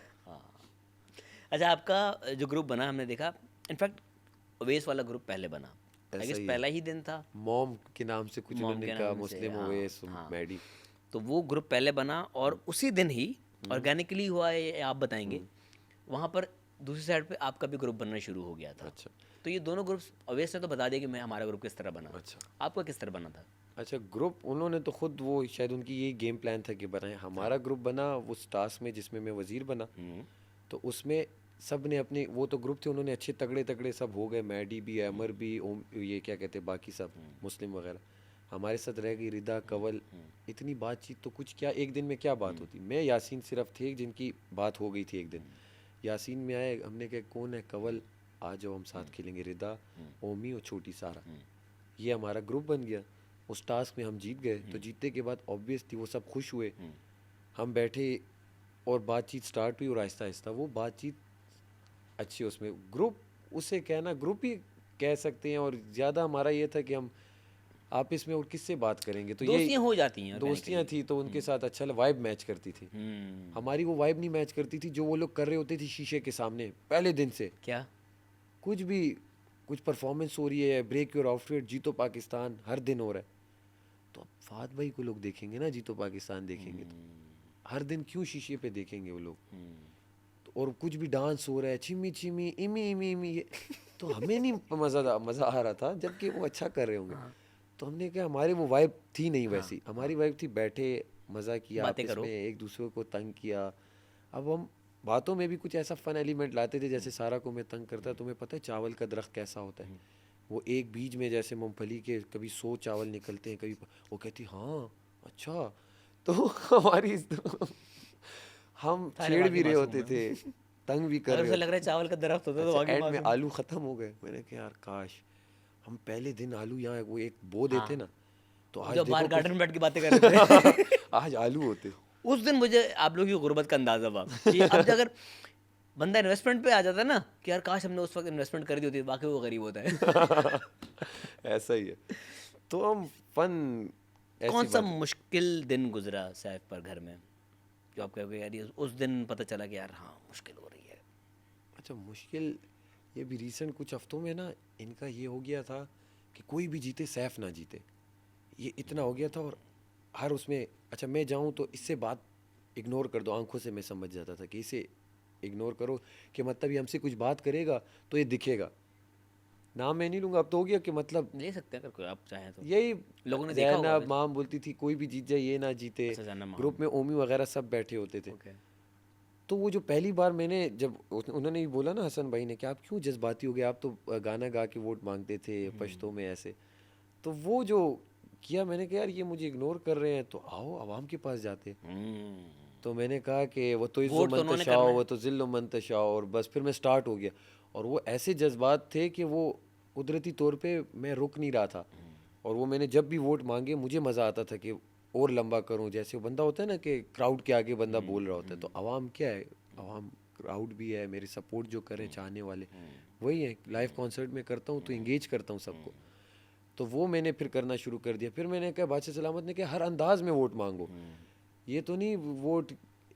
अच्छा, आपका जो ग्रुप बना हमने देखा, इनफैक्ट ओवेस वाला ग्रुप पहले बना, आई गेस पहला ही दिन था। मॉम के नाम से कुछ मॉम उन्होंने के कहा, नाम से, मुस्लिम हाँ, ओवेस हाँ। मैडी। तो वो ग्रुप पहले बना, और उसी दिन ही ऑर्गेनिकली हुआ है, ये आप बताएंगे। वहाँ पर दूसरी साइड पे आपका भी ग्रुप बनना शुरू हो गया था। अच्छा तो ये दोनों ग्रुप्स, ओवेस ने तो बता दिया कि मैं हमारा ग्रुप किस तरह बना, अच्छा आपका किस तरह बना था? अच्छा ग्रुप उन्होंने तो खुद, वो शायद उनकी यही गेम प्लान था कि बनाए। हमारा ग्रुप बना वो टास्क में जिसमें मैं वजीर बना, तो उसमें सब ने अपने, वो तो ग्रुप थे, उन्होंने अच्छे तगड़े तगड़े सब हो गए, मैडी भी, अमर भी, ओम, ये क्या कहते हैं बाकी सब मुस्लिम वगैरह। हमारे साथ रह गई रिदा, कवल। इतनी बातचीत तो कुछ क्या, एक दिन में क्या बात होती। मैं यासीन सिर्फ थे जिनकी बात हो गई थी एक दिन। यासीन में आए, हमने कहा कौन है, कवल आ जाओ हम साथ खेलेंगे, रिदा, ओमी और छोटी सारा। ये हमारा ग्रुप बन गया। उस टास्क में हम जीत गए। तो जीतने के बाद ऑब्वियसली वो सब खुश हुए, हम बैठे और बातचीत स्टार्ट हुई, और आहिस्ता आहिस्ता वो बातचीत अच्छी, उसमें ग्रुप, उसे कहना ग्रुप ही कह सकते हैं। और ज़्यादा हमारा ये था कि हम आपस में और किससे बात करेंगे, तो ये दोस्तियाँ हो जाती हैं, दोस्तियाँ थी, तो उनके साथ अच्छा वाइब मैच करती थी। हमारी वो वाइब नहीं मैच करती थी जो वो लोग कर रहे होते थे शीशे के सामने पहले दिन से। क्या कुछ भी, कुछ परफॉर्मेंस हो रही है, ब्रेक योर आउटफिट, जीतो पाकिस्तान हर दिन हो रहा है, तो अब फात भाई को लोग देखेंगे ना, जीतो पाकिस्तान देखेंगे तो हर दिन क्यों शीशे पे देखेंगे वो लोग। तो और कुछ भी डांस हो रहा है, Chhimi Chhimi, Emmy Emmy Emmy, ये तो हमें नहीं मज़ा आ रहा था, जबकि वो अच्छा कर रहे होंगे। तो हमने कहा हमारी वो वाइब थी नहीं वैसी। हमारी वाइब थी बैठे मज़ा किया, आपस में एक दूसरे को तंग किया। अब हम बातों में भी कुछ ऐसा फन एलिमेंट लाते थे, जैसे सारा को मैं तंग करता, तुम्हें पता है चावल का दरख्त कैसा होता है, वो एक बीज में जैसे मूंगफली के कभी 100 चावल निकलते हैं, कभी वो कहती हाँ अच्छा। तो हमारी हम सारे छेड़ वाक़ई भी रहे मासूम होते हैं। थे, तंग भी कर अगर रहे उसे लग होते रहा है थे। चावल का दरख्त होता तो अच्छा वाक़ई एंड में मासूम। आलू ख़त्म हो गए, मैंने कहा यार काश हम पहले दिन आलू यहाँ वो एक बो देते हाँ, ना, तो वो आज जब बाहर देखो गार्डन कुछ में बैठ के बातें कर रहे थे। आज आलू होते। उस दिन मुझे आप लोगों की गुर्बत का अंदाज़ा हुआ कि अब अगर बंदा इन्वेस्टमेंट पे आ जाता है ना कि यार काश हमने उस वक़्त इन्वेस्टमेंट कर दी होती, वाक़ई वो गरीब होता है। ऐसा ही है। तो हम फन ऐसी कौन-सा बात। मुश्किल दिन गुज़रा सैफ पर घर में? जो आप कहोगे यार ये उस दिन पता चला कि यार हाँ, मुश्किल हो रही है। अच्छा मुश्किल, ये भी रिसेंट कुछ हफ्तों में ना इनका ये हो गया था कि कोई भी जीते सैफ ना जीते, ये इतना हो गया था। और हर उसमें अच्छा मैं जाऊं तो इससे बात इग्नोर कर दो, आंखों से मैं समझ जाता था कि इसे इग्नोर करो, कि मतलब ये हमसे कुछ बात करेगा तो ये दिखेगा। नाम मैं नहीं लूँगा, अब तो हो गया कि मतलब ले सकते हैं अगर कोई आप चाहें तो। यही। लोगों ने देखा होगा जैनब वैसे। माम बोलती थी कोई भी जीत जाए ये ना जीते। अच्छा जानना माम। ग्रुप में ओमी वगैरह सब बैठे होते थे। ओके। तो वो जो पहली बार मैंने जब उन्होंने भी बोला ना हसन भाई ने कि आप क्यों जज्बाती हो गए, आप तो गाना गा के वोट मांगते थे पश्तो में ऐसे। तो वो जो किया मैंने कहा यार ये मुझे इग्नोर कर रहे हैं, तो आओ आवाम के पास जाते। तो मैंने कहा कि वो तो इज़्ज़ो वोट तो उन्होंने मंतशाओ, करना वो है। तो ज़िल्लो मंतशाओ, और बस फिर मैं स्टार्ट हो गया। और वो ऐसे जज्बात थे कि वो कुदरती तौर पे मैं रुक नहीं रहा था। और वो मैंने जब भी वोट मांगे मुझे मज़ा आता था कि और लंबा करूं। जैसे वो बंदा होता है ना कि क्राउड के आगे बंदा बोल रहा होता है, तो आवाम क्या है, आवाम क्राउड भी है, मेरे सपोर्ट जो करें चाहने वाले वही है। लाइव कॉन्सर्ट में करता हूँ तो इंगेज करता हूँ सबको। तो वो मैंने फिर करना शुरू कर दिया। फिर मैंने कहा बादशाह सलामत ने कहा हर अंदाज में वोट मांगो, ये तो नहीं वोट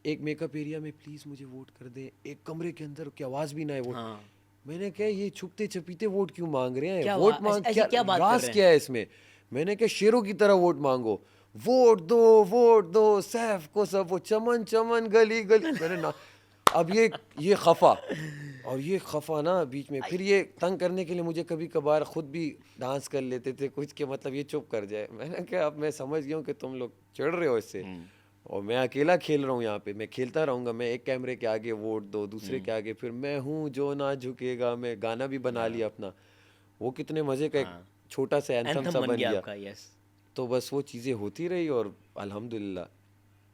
एक मेकअप एरिया में प्लीज़ मुझे वोट कर दें, एक कमरे के अंदर की आवाज़ भी ना है वोट। हाँ। मैंने कहा ये छुपते छपीते वोट क्यों मांग रहे हैं, क्या वोट मांग ऐसी क्या क्या बात कर राज रहे हैं? क्या है इसमें। मैंने कहा शेरों की तरह वोट मांगो, वोट दो सैफ को सब, वो चमन चमन गली गली। मैंने ना अब ये खफा, और ये खफा ना बीच में फिर ये तंग करने के लिए मुझे कभी कभार खुद भी डांस कर लेते थे कुछ के, मतलब ये चुप कर जाए। मैंने कहा अब मैं समझ गया हूँ कि तुम लोग चिढ़ रहे हो इससे, और मैं अकेला खेल रहा हूँ यहाँ पे, मैं खेलता रहूँगा। मैं एक कैमरे के आगे वोट दो, दूसरे के आगे फिर मैं हूँ जो ना झुकेगा। मैं गाना भी बना लिया अपना, वो कितने मज़े का एक हाँ। छोटा सा एंथम एंथम सा बन बन गया गया। आपका। यस। तो बस वो चीज़ें होती रही, और अल्हम्दुलिल्लाह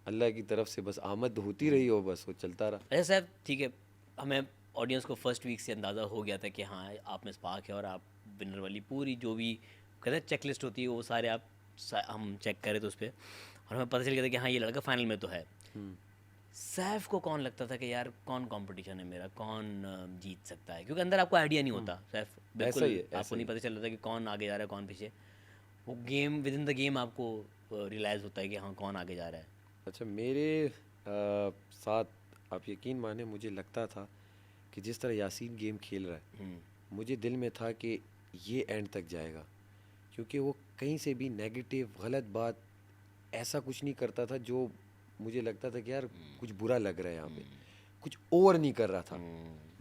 अल्लाह की तरफ से बस आमद होती रही, और बस वो चलता रहा। अच्छा साहब ठीक है, हमें ऑडियंस को फर्स्ट वीक से अंदाज़ा हो गया था कि हाँ आप में स्पार्क है और आप विनर वाली पूरी जो भी कहते हैं चेक लिस्ट होती है वो सारे आप हम चेक करें तो उस पर, और हमें पता चल गया था कि हाँ ये लड़का फाइनल में तो है। सैफ को कौन लगता था कि यार कौन कंपटीशन है मेरा, कौन जीत सकता है? क्योंकि अंदर आपको आइडिया नहीं होता सैफ, ऐसा बिल्कुल ही है, आपको ऐसा नहीं ही। पता चल रहा था कि कौन आगे जा रहा है कौन पीछे। वो game with in the game आपको रियलाइज़ होता है कि हाँ कौन आगे जा रहा है। अच्छा मेरे साथ आप यकीन माने मुझे लगता था कि जिस तरह यासीन गेम खेल रहा है, मुझे दिल में था कि ये एंड तक जाएगा, क्योंकि वो कहीं से भी नेगेटिव गलत बात ऐसा कुछ नहीं करता था जो मुझे लगता था कि यार कुछ बुरा लग रहा है यहाँ पे। कुछ ओवर नहीं कर रहा था,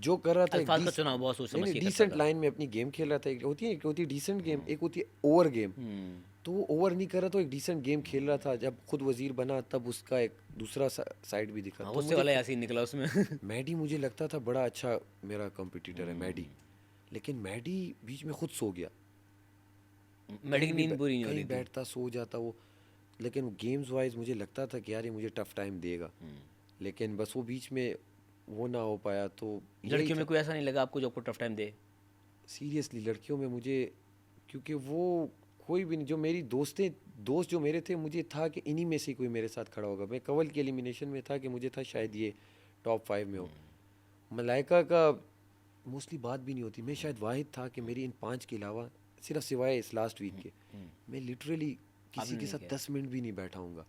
जो कर रहा था एक अल्फाज का चुनाव बहुत सोच समझ नहीं के करता डिसेंट था। लाइन में अपनी गेम खेल रहा था। एक होती है डिसेंट गेम, एक होती है ओवर गेम। तो वो ओवर नहीं कर रहा, तो एक डिसेंट गेम खेल रहा था। जब खुद वजीर बना तब उसका एक दूसरा साइड भी दिखा। हाँ तो उससे वाला यासीन निकला उसमें। मैडी मुझे लगता था बड़ा अच्छा मेरा कंपटीटर है मैडी, लेकिन मैडी बीच में खुद सो गया। मेडिक नींद पूरी नहीं हो कहीं रही थी। बैठता सो जाता वो, लेकिन गेम्स वाइज मुझे लगता था कि यार ये मुझे टफ टाइम देगा, लेकिन बस वो बीच में वो ना हो पाया। तो यही लड़कियों में था कोई ऐसा नहीं लगा आपको जो आपको टफ टाइम दे? सीरियसली लड़कियों में मुझे, क्योंकि वो कोई भी नहीं, जो मेरी दोस्त जो मेरे थे, मुझे था कि इन्हीं में से कोई मेरे साथ खड़ा होगा। मैं कवल की एलिमिनेशन में था कि मुझे था शायद ये टॉप 5 में हो। मलाइका का मोस्टली बात भी नहीं होती, मैं शायद वाहिद था कि मेरी इन 5 के अलावा सिर्फ सिवाय इस लास्ट वीक के मैं लिटरली किसी के साथ 10 मिनट भी नहीं बैठाऊंगा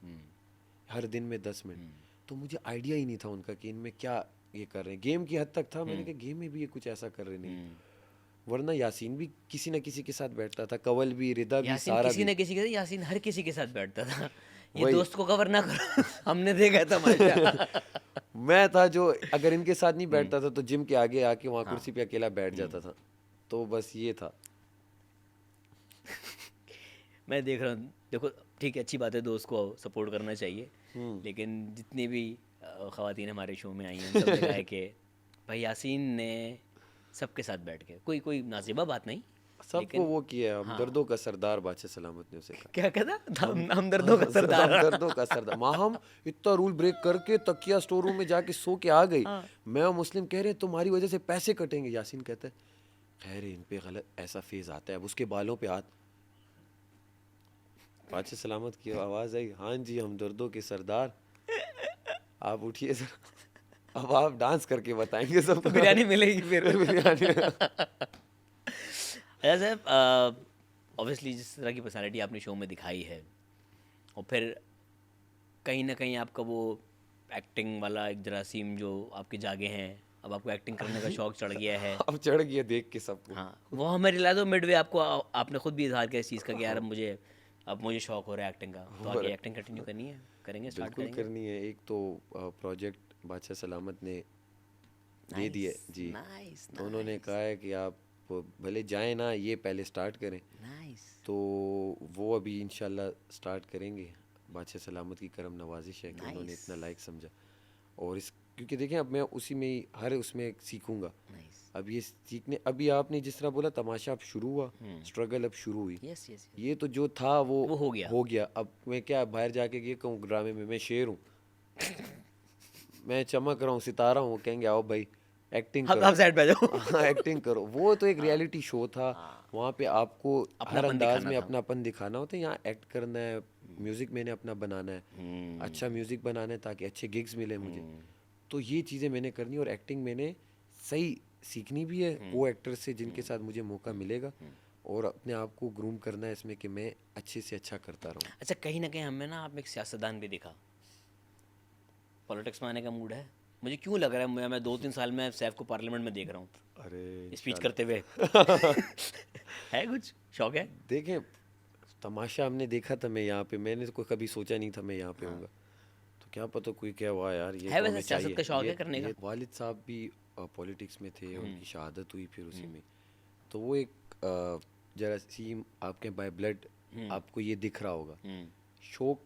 हर दिन में 10 मिनट। तो मुझे आइडिया ही नहीं था उनका कि इनमें क्या ये कर रहे हैं। गेम की हद तक था, मैंने कहा गेम में भी ये कुछ ऐसा कर रहे नहीं। वरना यासीन भी किसी ना किसी के साथ बैठता था, कवल भी, रिदा भी, यासीन सारा किसी भी। न किसी के, यासीन हर किसी के साथ बैठता था। ये वही दोस्त को कवर ना करो। हमने देखा था माशा। मैं था जो अगर इनके साथ नहीं बैठता था तो जिम के आगे आके वहाँ कुर्सी पे अकेला बैठ जाता था। तो बस ये था। मैं देख रहा हूँ, देखो ठीक है अच्छी बात है, दोस्त को सपोर्ट करना चाहिए, लेकिन जितनी भी ख़वातीन हमारे शो में आई हैं सब जगह है कि भाई यासीन ने सबके साथ बैठ के कोई नाजिबा बात नहीं, सबको वो किया है, हम दर्दों का सरदार बादशाह सलामत ने उसे कहा। क्या कहता हम दर्दों का सरदार। दर्दों का सरदार। माहम इतना रूल ब्रेक करके तकिया स्टोर रूम में जाके सो के आ गई। मैं और मुस्लिम कह रहे हैं तुम्हारी वजह से पैसे कटेंगे। यासीन कहता है खैर इन पे गलत ऐसा फेज आता है। अब उसके बालों पे हाथ, बादशाह सलामत की आवाज आई, हाँ जी हम दर्दों के सरदार, आप उठिए सर, अब आप डांस करके बताएंगे सबको। बिरयानी मिलेगी फिर। बिरयानी। अच्छा साहब, ऑब्वियसली जिस तरह की पर्सनालिटी आपने शो में दिखाई है, और फिर कहीं ना कहीं आपका वो एक्टिंग वाला एक जरासीम जो आपके जागे हैं, अब आपको एक्टिंग करने का शौक चढ़ गया है। अब चढ़ गया देख के सबको। हाँ, वो हमें रिला दो मिडवे आपको, आपने खुद भी इजहार किया इस चीज़ का कि यार मुझे शौक हो रहा है एक्टिंग का, तो आगे एक्टिंग कंटिन्यू करनी है, करेंगे, स्टार्ट बिल्कुल करेंगे। करनी है। एक तो प्रोजेक्ट बादशाह सलामत ने दे दिया जी, नाइस तो उन्होंने कहा है कि आप भले जाएं ना, ये पहले स्टार्ट करें। नाइस। तो वो अभी इंशाल्लाह स्टार्ट करेंगे। बादशाह सलामत की करम नवाजिश है कि उन्होंने इतना लाइक समझा। और इस क्योंकि देखें अब मैं उसी में ही हर उसमें सीखूंगा। अब ये सीखने, अभी आपने जिस तरह बोला तमाशा अब शुरू हुआ, स्ट्रगल अब शुरू हुई। Yes yes. ये तो जो था वो हो गया। अब मैं क्या बाहर जाके ये कहूँ ड्रामे में मैं शेर हूँ, मैं चमक रहा हूँ, सितारा हूँ, कहेंगे आओ भाई एक्टिंग करो, आप साइड पे जाओ। हाँ एक्टिंग करो। वो तो एक रियलिटी शो था, वहाँ पे आपको हर अंदाज में अपनापन दिखाना होता है। यहाँ एक्ट करना है, म्यूज़िक मैंने अपना बनाना है, अच्छा म्यूज़िक बनाना है ताकि अच्छे गिग्स मिले मुझे। तो ये चीज़ें मैंने करनी, और एक्टिंग मैंने सही सीखनी भी है वो एक्टर से जिनके साथ मुझे मौका मिलेगा, और अपने आप को ग्रूम करना है इसमें कि मैं अच्छे से अच्छा करता रहूँ। अच्छा, कहीं ना कहीं हमें ना आप में एक सियासतदान भी दिखा, पॉलिटिक्स में आने का मूड है, मुझे क्यों लग रहा है मैं 2-3 साल में सैफ को पार्लियामेंट में देख रहा हूँ अरे स्पीच करते हुए। है कुछ शौक है? देखें तमाशा हमने देखा था, मैं यहाँ पे, मैंने तो कभी सोचा नहीं था मैं यहाँ पे होऊंगा, तो क्या पता कोई क्या हुआ यार, ये है तो वैसे हमें सियासत चाहिए। का शौक है करने का? वालिद साहब भी पॉलिटिक्स में थे, उनकी शहादत हुई फिर उसी में, तो वो एक जरासीम आपके बाय ब्लड आपको ये दिख रहा होगा। शौक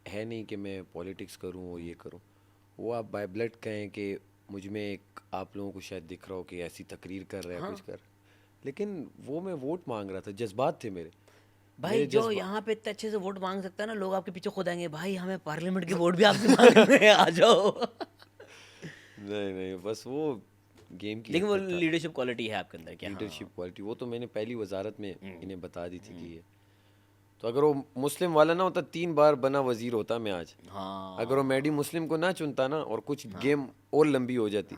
है नहीं कि मैं पॉलिटिक्स करूँ और ये करूँ, वो आप बाय ब्लड कहें कि मुझ में एक आप लोगों को शायद दिख रहा हो कि ऐसी तकरीर कर रहा है कुछ कर, लेकिन वो मैं वोट मांग रहा था, जज्बात थे मेरे। भाई जो यहाँ पे इतने अच्छे से वोट मांग सकता है ना, लोग आपके पीछे खुद आएंगे, भाई हमें पार्लियामेंट के वोट भी आपसे मांगने हैं, आ जाओ। नहीं बस वो गेम की लेकिन वो लीडरशिप क्वालिटी है आपके अंदर क्या? लीडरशिप क्वालिटी वो तो मैंने पहली वजारत में इन्हें बता दी थी कि ये, तो अगर वो मुस्लिम वाला ना होता 3 बार बना वजीर होता मैं आज। हाँ। अगर वो मैडी मुस्लिम को ना चुनता ना और कुछ गेम और लंबी हो जाती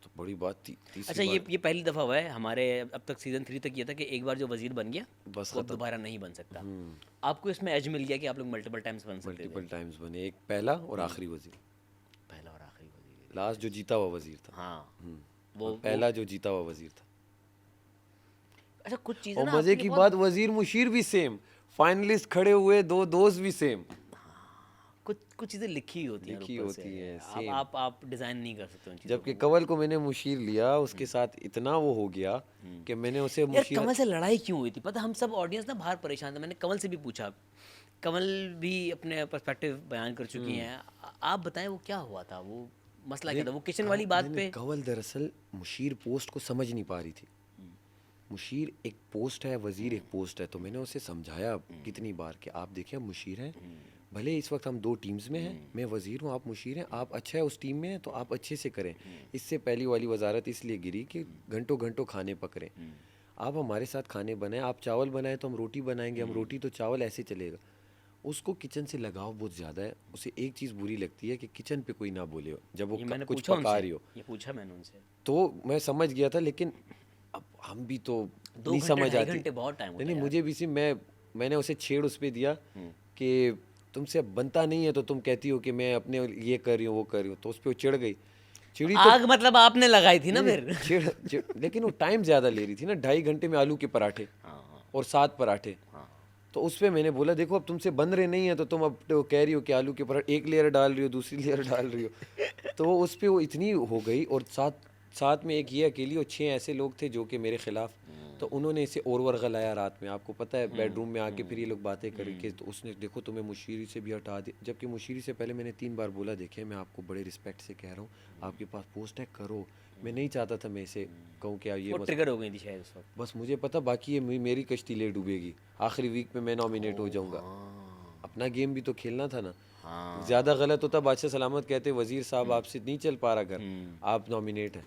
तो बड़ी बात थी। अच्छा, ये पहली दफ़ा हुआ है हमारे, अब तक सीज़न 3 तक ये था कि एक बार जो वजीर बन गया बस वो दोबारा नहीं बन सकता। आपको इसमें एज मिल गया कि आप लोग मल्टीपल टाइम्स बन सकते थे। मल्टीपल टाइम्स बने, एक पहला और आखिरी वजीर, पहला और आखिरी वजीर, लास्ट जो जीता हुआ वजीर था। हाँ वो पहला जो जीता हुआ वजीर था। अच्छा, कुछ चीज़ें और मजे की बात वजीर मुशीर भी सेम, फाइनलिस्ट खड़े हुए 2 दोस्त भी सेम। कुछ चीज़ें लिखी होती हैं, लिखी होती है सेम। आप डिज़ाइन नहीं कर सकते उन चीज़ों जबकि कंवल को मैंने मुशीर लिया, उसके साथ इतना वो हो गया कि मैंने उसे यार मुशीर। कंवल से लड़ाई क्यों हुई थी? पता, हम सब ऑडियंस ना बाहर परेशान था, मैंने कंवल से भी पूछा, कंवल भी अपने पर्सपेक्टिव बयान कर चुकी हैं, आप बताएं वो क्या हुआ था, वो मसला क्या था, वो किचन वाली बात पे? कंवल दरअसल मुशीर पोस्ट को समझ नहीं पा रही थी। मुशीर एक पोस्ट है, वजीर एक पोस्ट है, तो मैंने उसे समझाया कितनी बार कि आप देखिए, आप मुशीर हैं, भले इस वक्त हम 2 टीम्स में हैं, मैं वजीर हूँ, आप मुशीर हैं, आप अच्छा है उस टीम में हैं तो आप अच्छे से करें। इससे पहली वाली वजारत इसलिए गिरी कि घंटों घंटों खाने पकड़ें, आप हमारे साथ खाने बनाएं, आप चावल बनाएं तो हम रोटी बनाएंगे, हम रोटी तो चावल, ऐसे चलेगा। उसको किचन से लगाव बहुत ज़्यादा है, उसे एक चीज़ बुरी लगती है कि किचन पे कोई ना बोले हो जब वो कुछ पका रही हो। ये पूछा मैंने उनसे, तो मैं समझ गया था, लेकिन अब हम भी तो नहीं समझ आती। 2 घंटे बहुत टाइम होता है। नहीं मुझे भी सी, मैंने उसे छेड़ उस पर दिया कि तुमसे अब बनता नहीं है तो तुम कहती हो कि मैं अपने ये कर रही हूँ वो कर रही हूँ, तो उस पर वो चिढ़ गई। चिड़ी तो आग मतलब आपने लगाई थी ना फिर? चिड़ लेकिन वो टाइम ज़्यादा ले रही थी ना, 2.5 घंटे में आलू के पराठे और 7 पराठे। तो उस पर मैंने बोला देखो अब तुमसे बन रहे नहीं है तो तुम अब तो कह रही हो कि आलू के पराठे एक लेयर डाल रही हो, दूसरी लेयर डाल रही हो। तो उस पर वो इतनी हो गई, और साथ में एक ये अकेली और 6 ऐसे लोग थे जो कि मेरे खिलाफ तो उन्होंने इसे और वर्गलाया रात में, आपको पता है, बेडरूम में आके फिर ये लोग बातें करके, तो उसने देखो तुम्हें मुशीरी से भी हटा दिया, जबकि मुशीरी से पहले मैंने 3 बार बोला, देखिए मैं आपको बड़े रिस्पेक्ट से कह रहा हूँ, आपके पास पोस्ट है, करो। मैं नहीं चाहता था मैं इसे कहूँ कि ये वो ट्रिगर हो गई थी शायद उस वक्त। बस मुझे पता, बाकी ये मेरी कश्ती ले डूबेगी, आखिरी वीक में मैं नॉमिनेट हो जाऊंगा। अपना गेम भी तो खेलना था ना। हाँ। ज़्यादा गलत होता बादशाह सलामत कहते वज़ीर साहब आपसे नहीं चल पा रहा घर, आप नॉमिनेट हैं।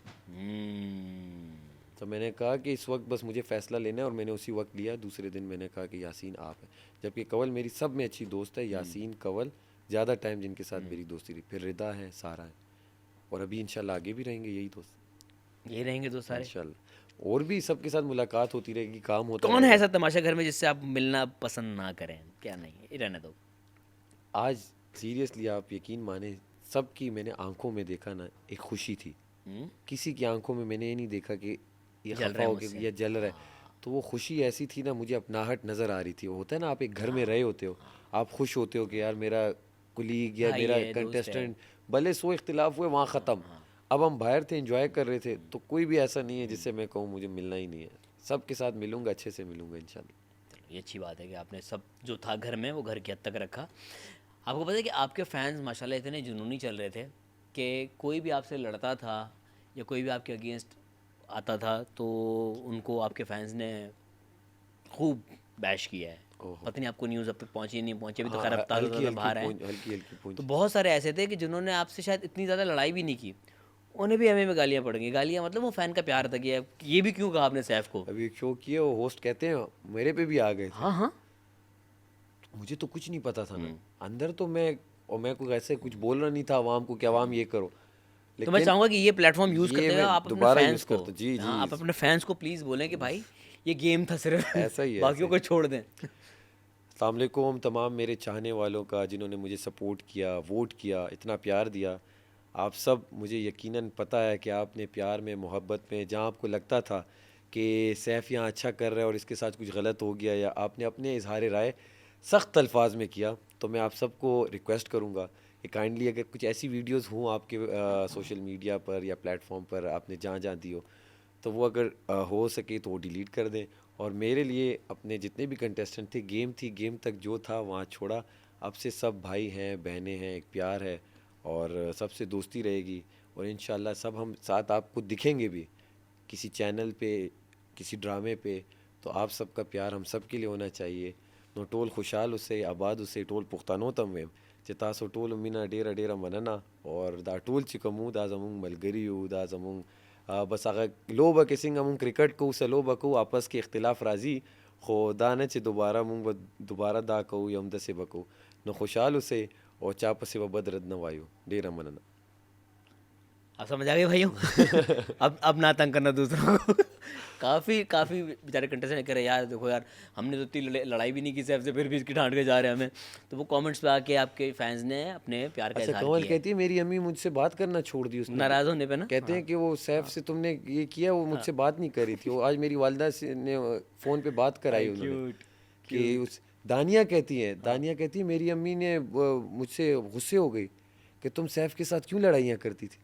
तो मैंने कहा कि इस वक्त बस मुझे फ़ैसला लेना है, और मैंने उसी वक्त लिया। दूसरे दिन मैंने कहा कि यासीन आप हैं, जबकि कंवल मेरी सब में अच्छी दोस्त है, यासीन कंवल ज़्यादा टाइम जिनके साथ मेरी दोस्ती रही, फिर रिदा है, सारा है, और अभी इंशाल्लाह आगे भी रहेंगे यही दोस्त, ये रहेंगे तो सारे। इंशाल्लाह। और भी सबके साथ मुलाकात होती रहेगी, काम होता कौन है रहेगा। ऐसा तमाशा घर में जिससे आप मिलना पसंद ना करें? क्या नहीं है, ये रहने दो। आज सीरियसली आप यकीन माने, सबकी मैंने आंखों में देखा ना, एक खुशी थी। किसी की आंखों में मैंने ये नहीं देखा कि ये जल रहा खफा है हो के मुझसे। या जल रहा है, तो वो खुशी ऐसी थी ना, मुझे अपनाहट नज़र आ रही थी। वो होता है ना, आप एक घर में रहे होते हो, आप खुश होते हो कि यार मेरा कुलीग या भाई मेरा है, दोस्त है। कंटेस्टेंट, भले सो इख्तिलाफ हुए वहाँ ख़त्म, अब हम बाहर थे, एंजॉय कर रहे थे, तो कोई भी ऐसा नहीं है जिससे मैं कहूँ मुझे मिलना ही नहीं है। सबके साथ मिलूंगा, अच्छे से मिलूंगा इंशाल्लाह। चलो, ये अच्छी बात है कि आपने सब जो था घर में वो घर की हद तक रखा। आपको पता है कि आपके फैंस माशाल्लाह इतने जुनूनी चल रहे थे कि कोई भी आपसे लड़ता था या कोई भी आपके अगेंस्ट आता था तो उनको आपके फैंस ने खूब बैश किया है। पता नहीं आपको न्यूज़ अब तक पहुंची नहीं पहुंची, अभी तो खैर अब ताज़ा हल्की ताज़ा बाहर है। हल्की हल्की पूंछ। तो बहुत सारे ऐसे थे कि जिन्होंने आपसे शायद इतनी ज़्यादा लड़ाई भी नहीं की, उन्हें भी हमें में गालियाँ पड़ गई। गालियाँ मतलब वो फ़ैन का प्यार था कि ये भी क्यों कहा आपने सैफ को। अभी एक शो किए, वो होस्ट कहते हैं मेरे पे भी आ गए थे, हाँ हाँ। मुझे तो कुछ नहीं पता था ना अंदर, तो मैं कोई ऐसे कुछ बोल रहा नहीं था आवाम को कि आवाम ये करो, तो मैं लेकिन चाहूँगा कि ये प्लेटफॉर्म यूज़ ये करते हुए मैं आप अपने दोबारा फैंस यूज़ को, करता, जी हाँ, आप जी, अपने फैंस को प्लीज़ बोलें कि भाई ये गेम था सिर्फ, ऐसा ही है, बाकियों को छोड़ दें। अस्सलाम वालेकुम तमाम मेरे चाहने वालों का, जिन्होंने मुझे सपोर्ट किया, वोट किया, इतना प्यार दिया, आप सब, मुझे यकीनन पता है कि आपने प्यार में, मोहब्बत में, जहाँ आपको लगता था कि सैफ यहाँ अच्छा कर रहा है और इसके साथ कुछ गलत हो गया, या आपने अपने इजहार राय सख्त अल्फाज में किया, तो मैं आप सबको रिक्वेस्ट करूँगा कि काइंडली अगर कुछ ऐसी वीडियोस हों आपके सोशल मीडिया पर या प्लेटफॉर्म पर, आपने जहाँ जहाँ दी हो, तो वो अगर हो सके तो वो डिलीट कर दें। और मेरे लिए अपने जितने भी कंटेस्टेंट थे, गेम थी, गेम तक जो था वहाँ छोड़ा। अब से सब भाई हैं, बहनें हैं, एक प्यार है, और सबसे दोस्ती रहेगी, और इंशाल्लाह सब हम साथ आपको दिखेंगे भी किसी चैनल पे, किसी ड्रामे पे, तो आप सबका प्यार हम सब के लिए होना चाहिए। नो टोल खुशहाल उसे आबाद उसे टोल पुख्तानो तम चितासो टोल उमिना डेरा डेरा मनना, और दा टोल चिकमू दा जमुंग मलगरियू दा जमुंग बस अगर लो बके सिंग अमुंग क्रिकेट को सलो बको आपस के इख्तिलाफ राजी खो दाने चे दोबारा मुंग दोबारा दा को यम दसे बको न खुशहाल उसे और चाप से व बदरद न वायु डेरा मनना। आप समझ आ गए भाइयों। अब ना तंग करना दूसरों को। काफ़ी काफ़ी बेचारे कंटेस्टेंट कह रहे यार देखो यार, हमने तो इतनी लड़ाई भी नहीं की सैफ से, फिर भी इसकी डांट के जा रहे हैं हमें। तो वो कमेंट्स पे आके आपके फैंस ने अपने प्यार का अच्छा, इजहार कंवल किया है, कहती है मेरी अम्मी मुझसे बात करना छोड़ दी उसने, नाराज़ होने पे ना। कहते हैं कि वो सैफ से तुमने ये किया, वो मुझसे बात नहीं कर रही थी, वो आज मेरी वालदा से ने फ़ोन पे बात कराई उन्होंने क्यूट। कि उस दानिया कहती है, दानिया कहती है मेरी अम्मी ने मुझसे गुस्से हो गई कि तुम सैफ के साथ क्यों लड़ाइयाँ करती थी।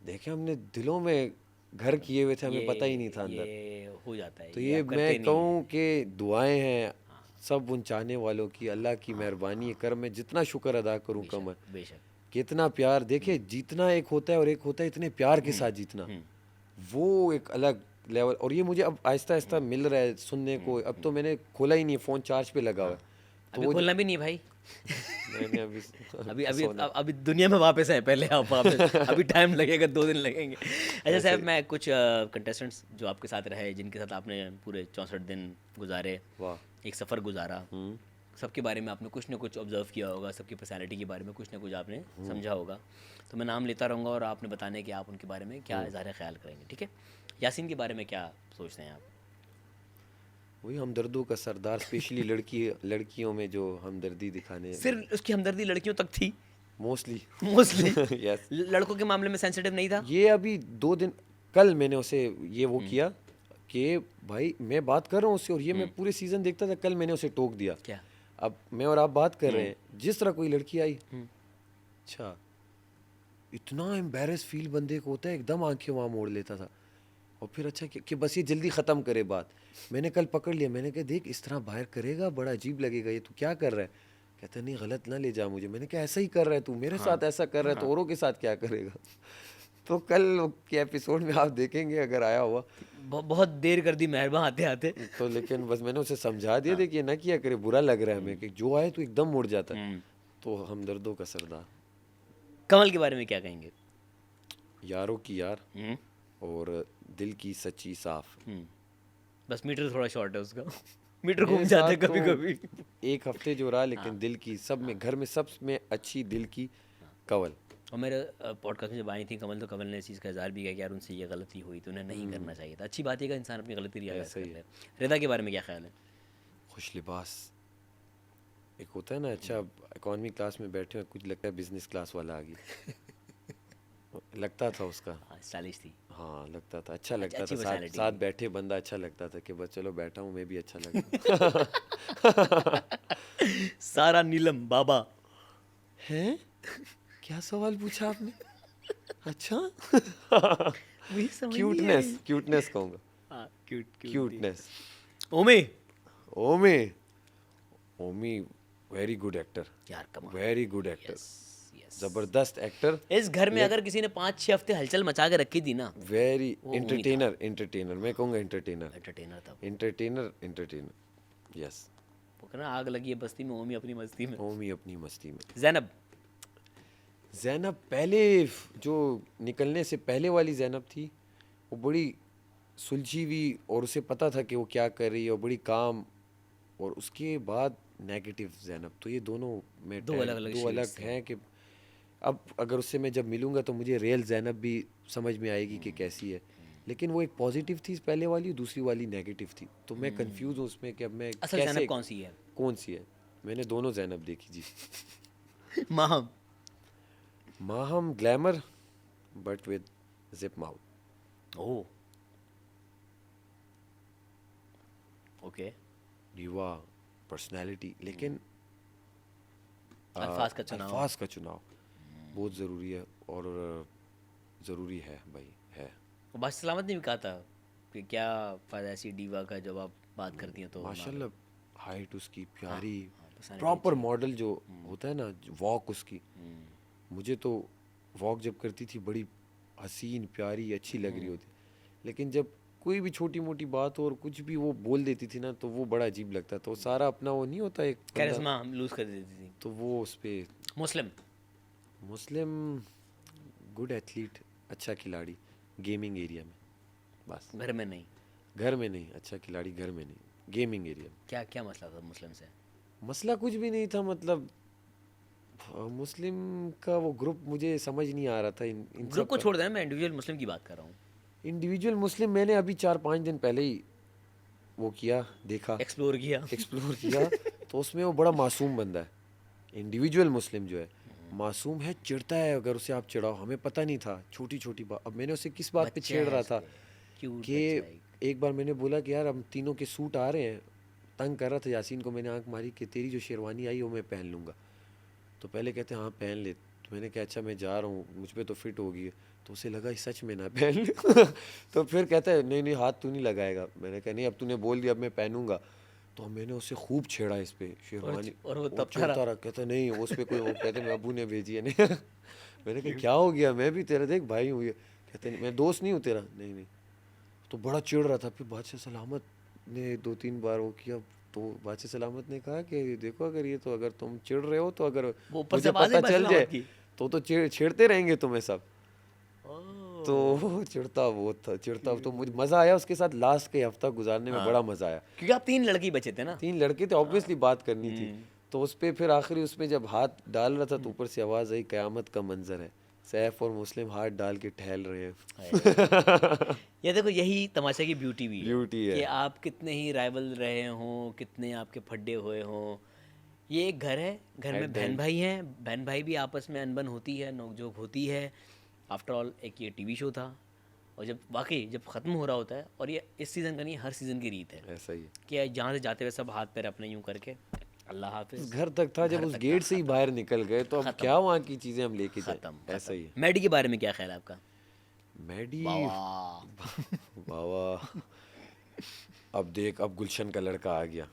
देखे हमने दिलों में घर किए हुए थे, हमें पता ही नहीं था अंदर। ये हो जाता है, तो ये ये आप करते मैं नहीं कहूँ कि दुआएं हैं सब उन चाहने वालों की, अल्लाह की मेहरबानी है, कर मैं जितना शुक्र अदा करूँ कम है। हैं। बेशक। कितना प्यार, देखिए जीतना एक होता है और एक होता है इतने प्यार के साथ जीतना, वो एक अलग लेवल। और ये मुझे अब आहिस्ता आहिस्ता मिल रहा है सुनने को। अब तो मैंने खोला ही नहीं, फ़ोन चार्ज पे लगा हुआ है, तो अभी वो खोलना भी नहीं भाई। मैंने अभी अभी अभी सोना अभी दुनिया में वापस है, पहले आप वापस। अभी टाइम लगेगा, 2 दिन लगेंगे। अच्छा साहब, मैं कुछ कंटेस्टेंट्स जो आपके साथ रहे, जिनके साथ आपने पूरे 64 दिन गुजारे, वाह, एक सफ़र गुजारा, सबके बारे में आपने कुछ ना कुछ ऑब्जर्व किया होगा, सबकी पर्सनैलिटी के बारे में कुछ ना कुछ आपने समझा होगा। तो मैं नाम लेता रहूँगा और आपने बताने कि आप उनके बारे में क्या इज़हार ख्याल करेंगे, ठीक है? यासीन के बारे में क्या सोचते हैं आप? वही हमदर्दों का सरदार, स्पेशली लड़कियों में जो हमदर्दी दिखाने, सिर्फ उसकी हमदर्दी लड़कियों तक थी मोस्टली। मोस्टली। यस, लड़कों के मामले में सेंसिटिव नहीं था। ये अभी 2 दिन, कल मैंने उसे ये वो किया कि भाई मैं बात कर रहा हूँ उससे, और ये मैं पूरे सीज़न देखता था, कल मैंने उसे टोक दिया। क्या? अब मैं और आप बात कर रहे हैं, जिस तरह कोई लड़की आई, अच्छा, इतना एम्बेरस फील बंदे को होता है, एकदम आंखें वहाँ मोड़ लेता था। और फिर अच्छा कि बस ये जल्दी ख़त्म करे बात। मैंने कल पकड़ लिया, मैंने कहा देख इस तरह बाहर करेगा बड़ा अजीब लगेगा, ये तू क्या कर रहा है? कहता नहीं गलत ना ले जा मुझे। मैंने कहा ऐसा ही कर रहा है तू, मेरे साथ ऐसा कर रहा है तो औरों के साथ क्या करेगा? तो कल के एपिसोड में आप देखेंगे अगर आया हुआ बहुत देर कर दी मेहरबान आते आते। तो, लेकिन बस मैंने उसे समझा दिया देखिए ना किया करे, बुरा लग रहा है हमें कि जो आए तो एकदम मुड़ जाता है। तो हमदर्दों का सरदार। कमल के बारे में क्या कहेंगे? यारों की यार और दिल की सच्ची साफ। बस मीटर थोड़ा शॉर्ट है उसका। मीटर घूम मेरे जाते साथ कभी तो कभी। एक हफ्ते जो रहा, लेकिन दिल की सब में, घर में सब में अच्छी दिल की कवल। और मेरे पॉडकास्ट में जब आई थी कमल, तो कमल ने इस चीज़ का इज़हार भी किया कि यार उनसे ये गलती हुई तो उन्हें नहीं करना चाहिए था। अच्छी बात है कि इंसान अपनी गलती रियलाइज ऐसा कर ही ले। रिदा के बारे में क्या ख्याल है? खुश लिबास। एक होता है ना, अच्छा इकॉनमी क्लास में बैठे हैं, कुछ लगता है बिजनेस क्लास वाला आ गया। लगता था उसका, हाँ, स्टाइलिश थी। हाँ लगता था, अच्छा लगता था, अच्छी साथ personality साथ थी। बैठे बंदा अच्छा लगता था कि बस चलो बैठा हूँ मैं भी अच्छा लगा। सारा नीलम बाबा। हैं? क्या सवाल पूछा आपने? अच्छा। मुझे समझ नहीं आई। क्यूटनेस, क्यूटनेस कहूँगा, हाँ, क्यूट क्यूटनेस। ओमे। ओमी, ओमी वेरी गुड एक्टर, यार कमाल। Very good actor, yes. जबरदस्त एक्टर, इस घर में अगर किसी ने 5-6 हफ्ते हलचल मचा के रखी थी ना, वेरी वो ओमी था। एंटरटेनर, एंटरटेनर मैं कहूँगा एंटरटेनर, एंटरटेनर था। Entertainer, entertainer, yes. वो कहना आग लगी है बस्ती में, ओमी अपनी मस्ती में। ओमी अपनी मस्ती में। ज़ैनब। ज़ैनब पहले जो निकलने से पहले वाली ज़ैनब थी, वो बड़ी सुलझी हुई और उसे पता था कि वो क्या कर रही है और बड़ी काम, और उसके बाद नेगेटिव ज़ैनब। तो ये दोनों में दो अलग-अलग दो शेड्स अलग थे। हैं कि अब अगर उससे मैं जब मिलूँगा तो मुझे रियल ज़ैनब भी समझ में आएगी कि कैसी है। लेकिन वो एक पॉजिटिव थी पहले वाली, दूसरी वाली नेगेटिव थी, तो मैं कंफ्यूज हूँ उसमें कि अब मैं असल कैसे, ज़ैनब कौन सी है? कौन सी है। मैंने दोनों ज़ैनब देखी जी। Maham. Maham glamour but with zip mouth, oh, okay. युवा पर्सनालिटी, लेकिन अल्फाज का चुनाव। अल्फाज का चुनाव बहुत ज़रूरी है, और ज़रूरी है भाई, है। और बादशाह सलामत ने भी कहा था कि क्या फ़ायदा ऐसी डीवा का जब आप बात करती हैं तो माशाल्लाह हाइट उसकी प्यारी, personality प्रॉपर मॉडल जो होता है ना, वॉक उसकी, मुझे तो वॉक जब करती थी बड़ी हसीन प्यारी अच्छी लग रही होती, लेकिन जब कोई भी छोटी मोटी बात और कुछ भी वो बोल देती थी ना तो वो बड़ा अजीब लगता था। वो सारा अपना वो नहीं होता एक बंदा, कैरिस्मा लूज़ कर देती थी। तो वो उस पे। मुस्लिम। मुस्लिम गुड एथलीट, अच्छा खिलाड़ी गेमिंग एरिया में, बस घर में नहीं। घर में नहीं, अच्छा खिलाड़ी घर में नहीं, गेमिंग एरिया में। क्या क्या मसला था मुस्लिम से? मसला कुछ भी नहीं था, मतलब मुस्लिम का वो ग्रुप मुझे समझ नहीं आ रहा था। इन ग्रुप को छोड़ देना, मैं इंडिविजुअल मुस्लिम की बात कर रहा हूँ। इंडिविजुअल मुस्लिम मैंने अभी 4-5 दिन पहले ही वो किया, देखा, एक्सप्लोर किया। एक्सप्लोर किया, तो उसमें वो बड़ा मासूम बंदा है। इंडिविजुअल मुस्लिम जो है मासूम है, चिढ़ता है अगर उसे आप चिढ़ाओ। हमें पता नहीं था, छोटी छोटी बात। अब मैंने उसे किस बात पे बच्चा छेड़ है रहा था क्यूट कि एक बार मैंने बोला कि यार हम तीनों के सूट आ रहे हैं, तंग कर रहा था यासीन को। मैंने आंख मारी कि तेरी जो शेरवानी आई वो मैं पहन लूँगा, तो पहले कहते हैं हाँ पहन ले। तो मैंने कहा अच्छा मैं जा रहा हूँ, मुझ पे तो फिट होगी। तो उसे लगा सच में ना पहन ले। तो फिर कहता है नहीं नहीं हाथ तू नहीं लगाएगा। मैंने कहा नहीं अब तूने बोल दिया अब मैं पहनूंगा। तो मैंने उसे खूब छेड़ा इस पे शेरवानी, और वो तब चिढ़ता रहा, कहता नहीं उस पर कोई, वो कहते मैं अबू ने भेजी है नहीं। मैंने कहा क्या हो गया, मैं भी तेरा देख भाई हूँ। ये कहते नहीं मैं दोस्त नहीं हूँ तेरा, नहीं नहीं। तो बड़ा चिढ़ रहा था। फिर बादशाह सलामत ने 2-3 बार वो किया, तो बादशाह सलामत ने कहा कि देखो अगर ये तो अगर तुम चिढ़ रहे हो तो अगर वो ऊपर से मुझे आवाज़ पता आई बादशाह चल सलामत जाए की। तो छेड़ते रहेंगे तुम्हें सब। ओह, तो चिढ़ता वो था, चिढ़ता। तो मुझे मज़ा आया उसके साथ, लास्ट के हफ्ता गुजारने में बड़ा मज़ा आया। क्योंकि आप 3 लड़की बचे थे ना। 3 लड़के थे, ऑब्वियसली बात करनी थी। तो उस पर फिर आखिरी उसमें जब हाथ डाल रहा था तो ऊपर से आवाज़ आई क़यामत का मंजर है, सैफ और मुस्लिम हाथ डाल के टहल रहे हैं। ये देखो यही तमाशा की ब्यूटी भी है, ब्यूटी है कि आप कितने ही राइवल रहे हों, कितने आपके फड्डे हुए हों, ये एक घर है, घर में बहन भाई हैं, बहन भाई भी आपस में अनबन होती है, नोकझोंक होती है। आफ्टर ऑल एक ये टीवी शो था, और जब वाकई जब ख़त्म हो रहा होता है, और ये इस सीज़न का नहीं हर सीज़न की रीत है ऐसा ही है। कि जहाँ से जाते हुए सब हाथ पैर अपने यूँ करके अल्लाह हाफिज़। घर तक था, जब उस गेट से ही बाहर निकल गए तो अब क्या वहाँ की चीज़ें हम लेके जाए, ख़त्म। ऐसा ही है। मैडी के बारे में क्या ख्याल है आपका? मैडी वाह वाह, अब देख, अब गुलशन का लड़का आ गया,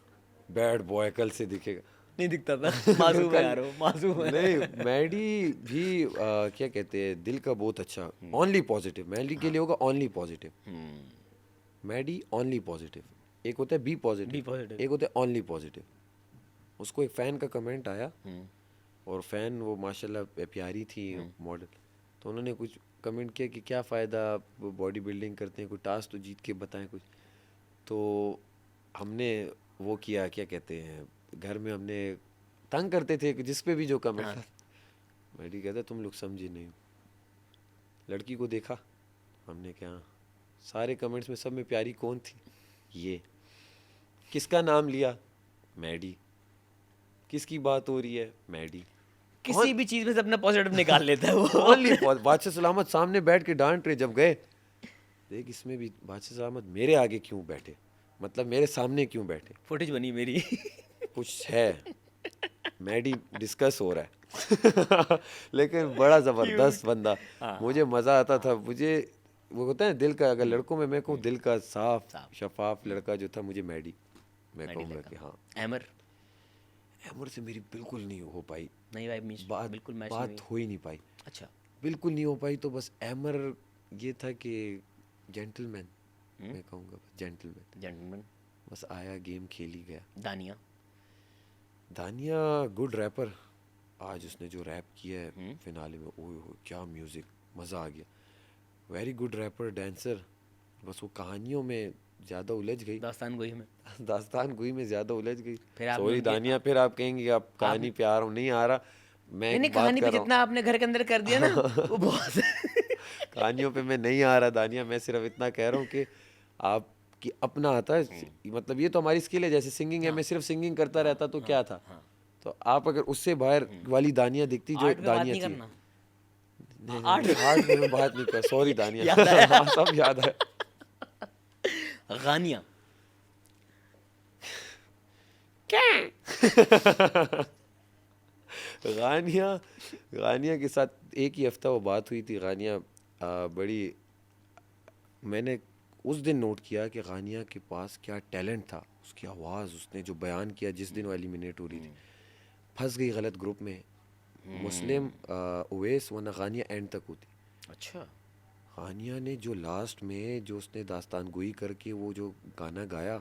बैड बॉय कल से दिखेगा। नहीं दिखता था, मासूम है यार वो, मासूम है। नहीं, मैडी भी क्या कहते हैं, दिल का बहुत अच्छा, ओनली पॉजिटिव, मैडी के लिए होगा only positive, Maddy only positive. एक होता है बी Be पॉजिटिव, positive. एक होता है ओनली पॉजिटिव। उसको एक फ़ैन का कमेंट आया, और फ़ैन वो माशाल्लाह प्यारी थी मॉडल, तो उन्होंने कुछ कमेंट किया कि क्या फ़ायदा, आप बॉडी बिल्डिंग करते हैं, कोई टास्क तो जीत के बताएं कुछ। तो हमने वो किया, क्या कहते हैं, घर में हमने तंग करते थे कि जिस पे भी जो कमेंट था, मैडी कहता तुम लोग समझे नहीं, लड़की को देखा हमने, क्या सारे कमेंट्स में सब में प्यारी कौन थी, ये। किसका नाम लिया, मैडी। किसकी बात हो रही है, मैडी। किसी भी चीज में से अपना पॉजिटिव निकाल लेता है वो। ओनली बादशाह सलामत सामने बैठ के डांट रहे, जब गए देख इसमें भी बादशाह सलामत मेरे आगे क्यों बैठे, मतलब मेरे सामने क्यों बैठे, फुटेज बनी मेरी। कुछ है, मैडी डिस्कस हो रहा है। लेकिन बड़ा जबरदस्त बंदा, मुझे मजा आता था। मुझे वो होता है दिल का, अगर लड़कों में मैं कहूँ दिल का साफ शफाफ लड़का जो था, मुझे मैडी, मैं कहूँगा कि हाँ। एमर एमर से मेरी बिल्कुल नहीं हो पाई नहीं भाई, मिस बात, बिल्कुल मैच बात नहीं हुई। हो ही नहीं पाई, अच्छा बिल्कुल नहीं हो पाई। तो बस एमर ये था कि जेंटलमैन, मैं कहूँगा जेंटलमैन, जेंटलमैन। बस आया, गेम खेली गया। दानिया दानिया गुड रैपर, आज उसने जो रैप किया है फिनाले में, ओए हो क्या म्यूज़िक, मज़ा आ गया। वेरी गुड रैपर, डांसर, बस वो कहानियों में ज़्यादा उलझ गई, दास्तान गोई में। दास्तान गोई में ज़्यादा उलझ गई। फिर आपने सॉरी उनके- दानिया, फिर आप कहेंगे आप कहानी पे आ रहा हूँ, नहीं आ रहा, मैं नहीं बात कहानी पे कर रहा हूँ। जितना आपने घर के अंदर कर दिया ना वो बहुत है। कहानियों पे मैं नहीं आ रहा दानिया, मैं सिर्फ इतना कह रहा हूँ कि आपकी अपना आता है, मतलब ये तो हमारी स्किल है, जैसे सिंगिंग है, मैं सिर्फ सिंगिंग करता रहता तो क्या था, तो आप अगर उससे बाहर वाली दानिया दिखती जो आर्ट पे बात दानिया नहीं थी, करना। नहीं, आर्ट में मैं बात नहीं कर, सॉरी दानिया। याद आया। हाँ, सब याद है। गानिया गानिया, गानिया के साथ एक ही हफ्ता वो बात हुई थी। गानिया बड़ी, मैंने उस दिन नोट किया कि गानिया के पास क्या टैलेंट था, उसकी आवाज़, उसने जो बयान किया जिस दिन वो एलिमिनेट हो रही थी, फंस गई गलत ग्रुप में, मुस्लिम ओवैस वरना गानिया एंड तक होती। अच्छा गानिया ने जो लास्ट में जो उसने दास्तान गोई करके वो जो गाना गाया,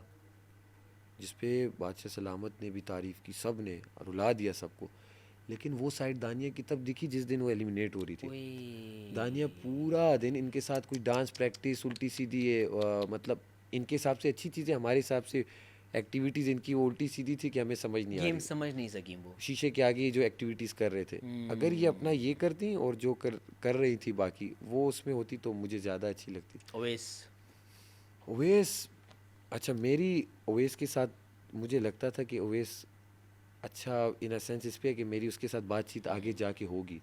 जिसपे बादशाह सलामत ने भी तारीफ़ की, सब ने रुला दिया सबको, लेकिन वो साइड दानिया की तब दिखी जिस दिन वो एलिमिनेट हो रही थी। ओए दानिया पूरा दिन इनके साथ कुछ डांस प्रैक्टिस उल्टी सीधी है, मतलब इनके हिसाब से अच्छी चीज़ें, हमारे हिसाब से एक्टिविटीज़ इनकी वो उल्टी सीधी थी कि हमें समझ नहीं आ गेम रही। समझ नहीं सकी वो। शीशे के आगे ये जो एक्टिविटीज़ कर रहे थे, अगर ये अपना ये करती और जो कर रही थी बाकी वो उसमें होती तो मुझे ज़्यादा अच्छी लगती। ओवेस ओवैस, अच्छा मेरी ओवैस के साथ मुझे लगता था कि ओवैस अच्छा इन अ सेंस इस पे है कि मेरी उसके साथ बातचीत आगे जाके होगी,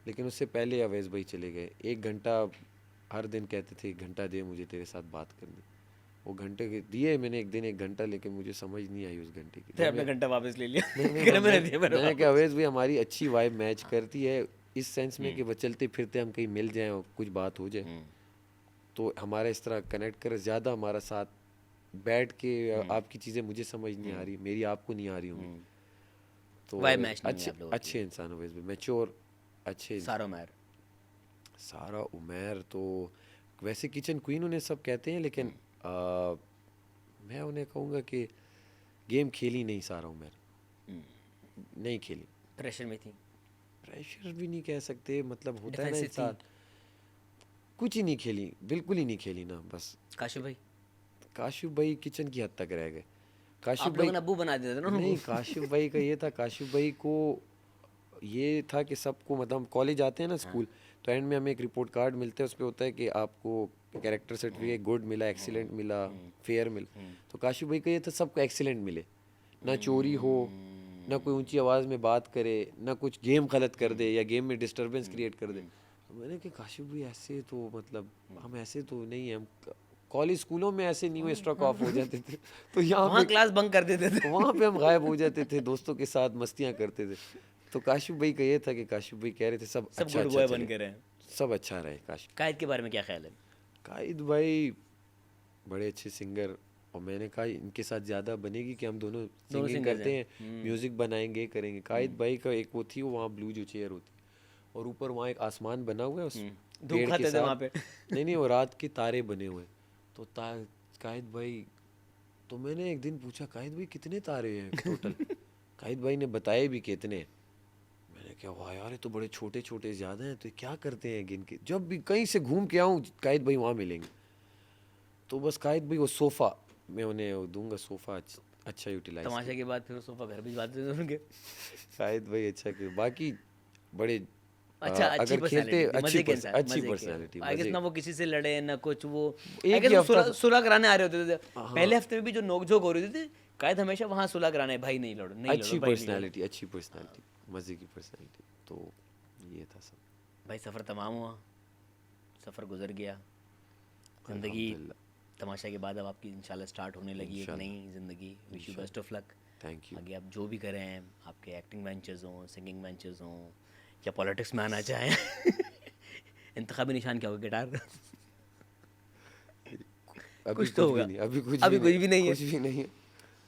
लेकिन उससे पहले अवैस भाई चले गए। 1 घंटा हर दिन कहते थे 1 घंटा दे मुझे तेरे साथ बात करनी, वो घंटे दिए मैंने, एक दिन 1 घंटा, लेकिन मुझे समझ नहीं आई उस घंटे की। फिर अपना घंटा वापस ले लिया। मैंने कहा अवैस भाई हमारी अच्छी वाइब मैच करती है इस सेंस में कि वो चलते फिरते हम कहीं मिल जाएं और कुछ बात हो जाए, तो हमारा इस तरह कनेक्ट करे, ज़्यादा हमारा साथ बैठ के आपकी चीज़ें मुझे समझ नहीं आ रही, मेरी आपको नहीं आ रही होंगी, तो वाइब मैच नहीं हुई अच्छे आप लोगों की। अच्छे इंसान हो, वैसे मैच्योर अच्छे इंसान। सारा मैर सारा उमर तो वैसे किचन क्वीन उन्हें सब कहते हैं, लेकिन मैं उन्हें कहूँगा कि गेम खेली नहीं सारा उमर, नहीं खेली, प्रेशर में थी। प्रेशर भी नहीं कह सकते, मतलब होता है ना Defensive थी। इंसान, कुछ ही नहीं खेली, बिल्कुल ही नहीं खेली ना। बस काशिफ भाई काशिफ भाई किचन की हद तक रह गए। काशिफ आप भाई लोगों ने अब्बू बना देते थे ना नहीं, उनको। काशिफ भाई का ये था, काशिफ भाई को ये था कि सबको, मतलब हम कॉलेज आते हैं ना स्कूल, तो एंड में हमें एक रिपोर्ट कार्ड मिलता है, उस पर होता है कि आपको कैरेक्टर सर्टिफिकेट गुड मिला, एक्सीलेंट मिला, फेयर मिला, तो काशिफ भाई का ये था सबको एक्सीलेंट मिले, ना चोरी हो, ना कोई ऊंची आवाज़ में बात करे, ना कुछ गेम गलत कर दे या गेम में डिस्टरबेंस क्रिएट कर दे। तो मैंने कहा काशिफ भाई ऐसे तो, मतलब हम ऐसे तो नहीं है, हम कॉलेज स्कूलों में ऐसे नहीं हुए स्ट्रक ऑफ हो जाते थे, तो यहाँ वहाँ पे क्लास बंक कर देते थे। वहाँ पे हम गायब हो जाते थे, दोस्तों के साथ मस्तियाँ करते थे। तो काशिफ भाई का ये था कि काशिफ भाई कह रहे थे सब सब अच्छा गुड अच्छा बॉय चले, बन के रहे हैं। सब अच्छा रहे काश। कायद के बारे में क्या ख्याल है? कायद भाई बड़े अच्छे सिंगर, और मैंने कहा इनके साथ ज़्यादा बनेगी कि हम दोनों सिंगिंग singers करते हैं। हैं, म्यूज़िक बनाएंगे करेंगे। कायद भाई का एक वो थी, वो वहाँ ब्लू जो चेयर होती और ऊपर वहाँ एक आसमान बना हुआ है उस धूप पेड़ खाते के थे साथ। वहाँ पे। नहीं वो रात के तारे बने हुए। तो कायद भाई, तो मैंने एक दिन पूछा कायद भाई कितने तारे हैं टोटल? कायद भाई ने बताए भी कितने। मैंने क्या, वाह यार ये तो बड़े छोटे छोटे ज़्यादा हैं, तो क्या करते हैं गिन के? जब भी कहीं से घूम के आऊँ कायद भाई वहाँ मिलेंगे। तो बस कायद भाई वो सोफ़ा मैं उन्हें वो दूंगा, सोफ़ा अच्छा यूटिलाइज। तमाशे के बाद फिर वो सोफा घर भिजवाते थे उनके। कायद भाई अच्छा कि बाकी बड़े अच्छा, अच्छी अगर खेलते पर्सनालिटी, मजे के इंसान, अच्छी मजे के। पर्सनालिटी आई गेस ना वो किसी से लड़े ना कुछ, वो एक आई गेस ही वो हफ्ता सुलह कराने आ रहे होते थे। पहले हफ्ते में भी जो नोकझोंक हो रही थी, कायद हमेशा वहाँ सुलह कराने, भाई नहीं लड़ो, नहीं अच्छी लड़ो भाई, नहीं लड़ो। पर्सनालिटी, अच्छी पर्सनालिटी, मज़े की पर्सनालिटी। तो ये था सब भाई सफ़र तमाम हुआ, सफ़र गुजर गया, ज़िंदगी अल्हम्दुलिल्लाह। तमाशा के बाद अब आपकी इंशाल्लाह स्टार्ट होने लगी एक नई ज़िंदगी। Wish you best of luck. Thank you. आगे आप जो भी करें, आपके एक्टिंग वेंचर्स हों, सिंगिंग वेंचर्स हों, या पॉलिटिक्स में आना चाहें। इंतखाबी निशान क्या होगा? गिटार? अभी कुछ तो भी होगा। नहीं, अभी कुछ अभी भी कुछ भी नहीं है। कुछ भी नहीं है।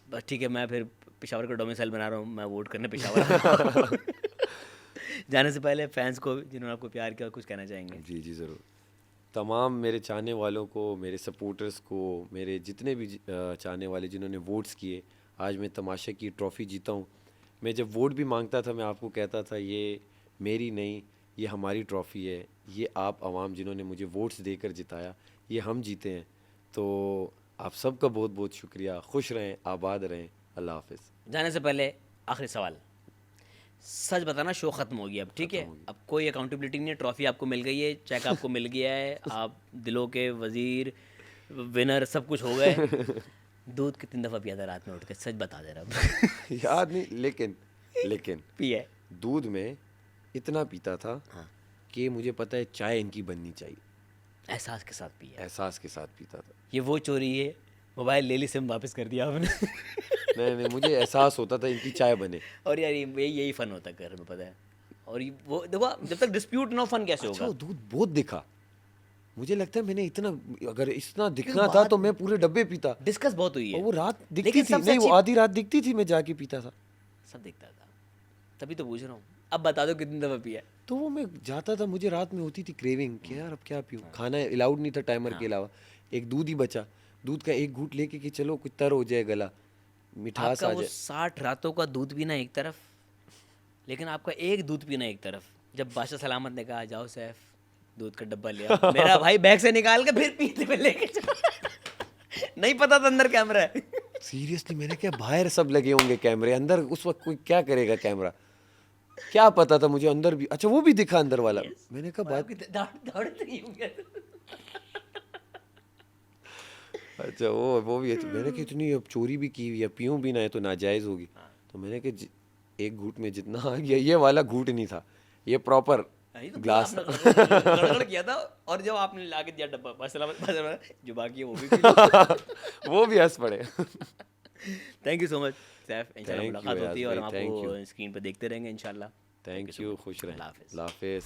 बस ठीक है, मैं फिर पेशावर का डोमिसाइल बना रहा हूँ, मैं वोट करने पेशावर आ रहा हूँ। जाने से पहले फैंस को जिन्होंने आपको प्यार किया कुछ कहना चाहेंगे? जी जी ज़रूर। तमाम मेरे चाहने वालों को, मेरे सपोर्टर्स को, मेरे जितने भी चाहने वाले जिन्होंने वोट्स किए, आज मैं तमाशा की ट्रॉफ़ी जीता हूँ। मैं जब वोट भी मांगता था मैं आपको कहता था ये मेरी नहीं, ये हमारी ट्रॉफ़ी है, ये आप आवाम जिन्होंने मुझे वोट्स देकर जिताया, ये हम जीते हैं। तो आप सबका बहुत बहुत शुक्रिया। खुश रहें, आबाद रहें। अल्लाह हाफ़िज़। जाने से पहले आखिरी सवाल, सच बताना, शो ख़त्म हो गया अब, ठीक है? अब कोई अकाउंटेबिलिटी नहीं है, ट्रॉफ़ी आपको मिल गई है, चेक आपको मिल गया है, आप दिलों के वज़ीर, विनर सब कुछ हो गए। दूध कितनी दफ़ा पिया था रात में उठ के? सच बता दे रहा। याद नहीं, लेकिन पिया है। दूध में इतना पीता था हाँ। कि मुझे पता है चाय इनकी बननी चाहिए। एहसास के साथ पिया है। एहसास के साथ पीता था। ये वो चोरी है, मोबाइल ले ली, सिम वापस कर दिया आपने। नहीं मुझे एहसास होता था इनकी चाय बने। और यार यही फ़न होता है घर में, पता है। और वो देखो, जब तक डिस्प्यूट ना हो, फन कैसे अच्छा होगा? वो दूध बहुत दिखा, मुझे लगता है मैंने इतना, अगर इतना दिखना था तो मैं पूरे डब्बे पीता। डिस्कस बहुत हुई और है। वो रात दिखती लेकिन थी, सबसे नहीं वो अच्छी- आधी रात दिखती थी, मैं जाके पीता था। सब दिखता था, तभी तो पूछ रहा हूँ। अब बता दो कितनी दफ़ा पिया है? तो वो मैं जाता था, मुझे रात में होती थी क्रेविंग कि यार अब क्या पीऊँ। खाना अलाउड नहीं था टाइमर के अलावा, एक दूध ही बचा, दूध का एक घूंट लेके कि चलो कुछ तर हो जाए गला, मिठास आपका आ वो जाए। 60 रातों का दूध पीना एक तरफ, लेकिन आपका एक दूध पीना एक तरफ। जब बादशाह सलामत ने कहा जाओ सैफ दूध का डब्बा लिया, मेरा भाई बैग से निकाल के फिर पीते में लेके चला। नहीं पता था अंदर कैमरा है। सीरियसली मैंने क्या, बाहर सब लगे होंगे कैमरे, अंदर उस वक्त कोई क्या करेगा कैमरा, क्या पता था मुझे अंदर भी। अच्छा वो भी दिखा अंदर वाला। मैंने कहा बात, दौड़ते ही होंगे। अच्छा वो भी है। तो मैंने कहा इतनी अब चोरी भी की हुई है, पीऊँ भी ना है तो नाजायज़ होगी। तो मैंने कहा एक घूंट में जितना आ गया, ये वाला घूंट नहीं था, ये प्रॉपर ग्लास था। गड़गड़ किया था। और जब आपने लाके दिया डब्बा, बादशाह जो बाकी है वो भी पी लो। वो भी हंस पड़े। Thank you so much Saif, इंशाल्लाह Thank you, मुलाकात होती है और हम याज़ भाई, thank आपको you. स्क्रीन पे देखते रहेंगे इंशाल्लाह। थैंक यू, खुश रहें। अल्लाह हाफ़िज़। अल्लाह हाफ़िज़।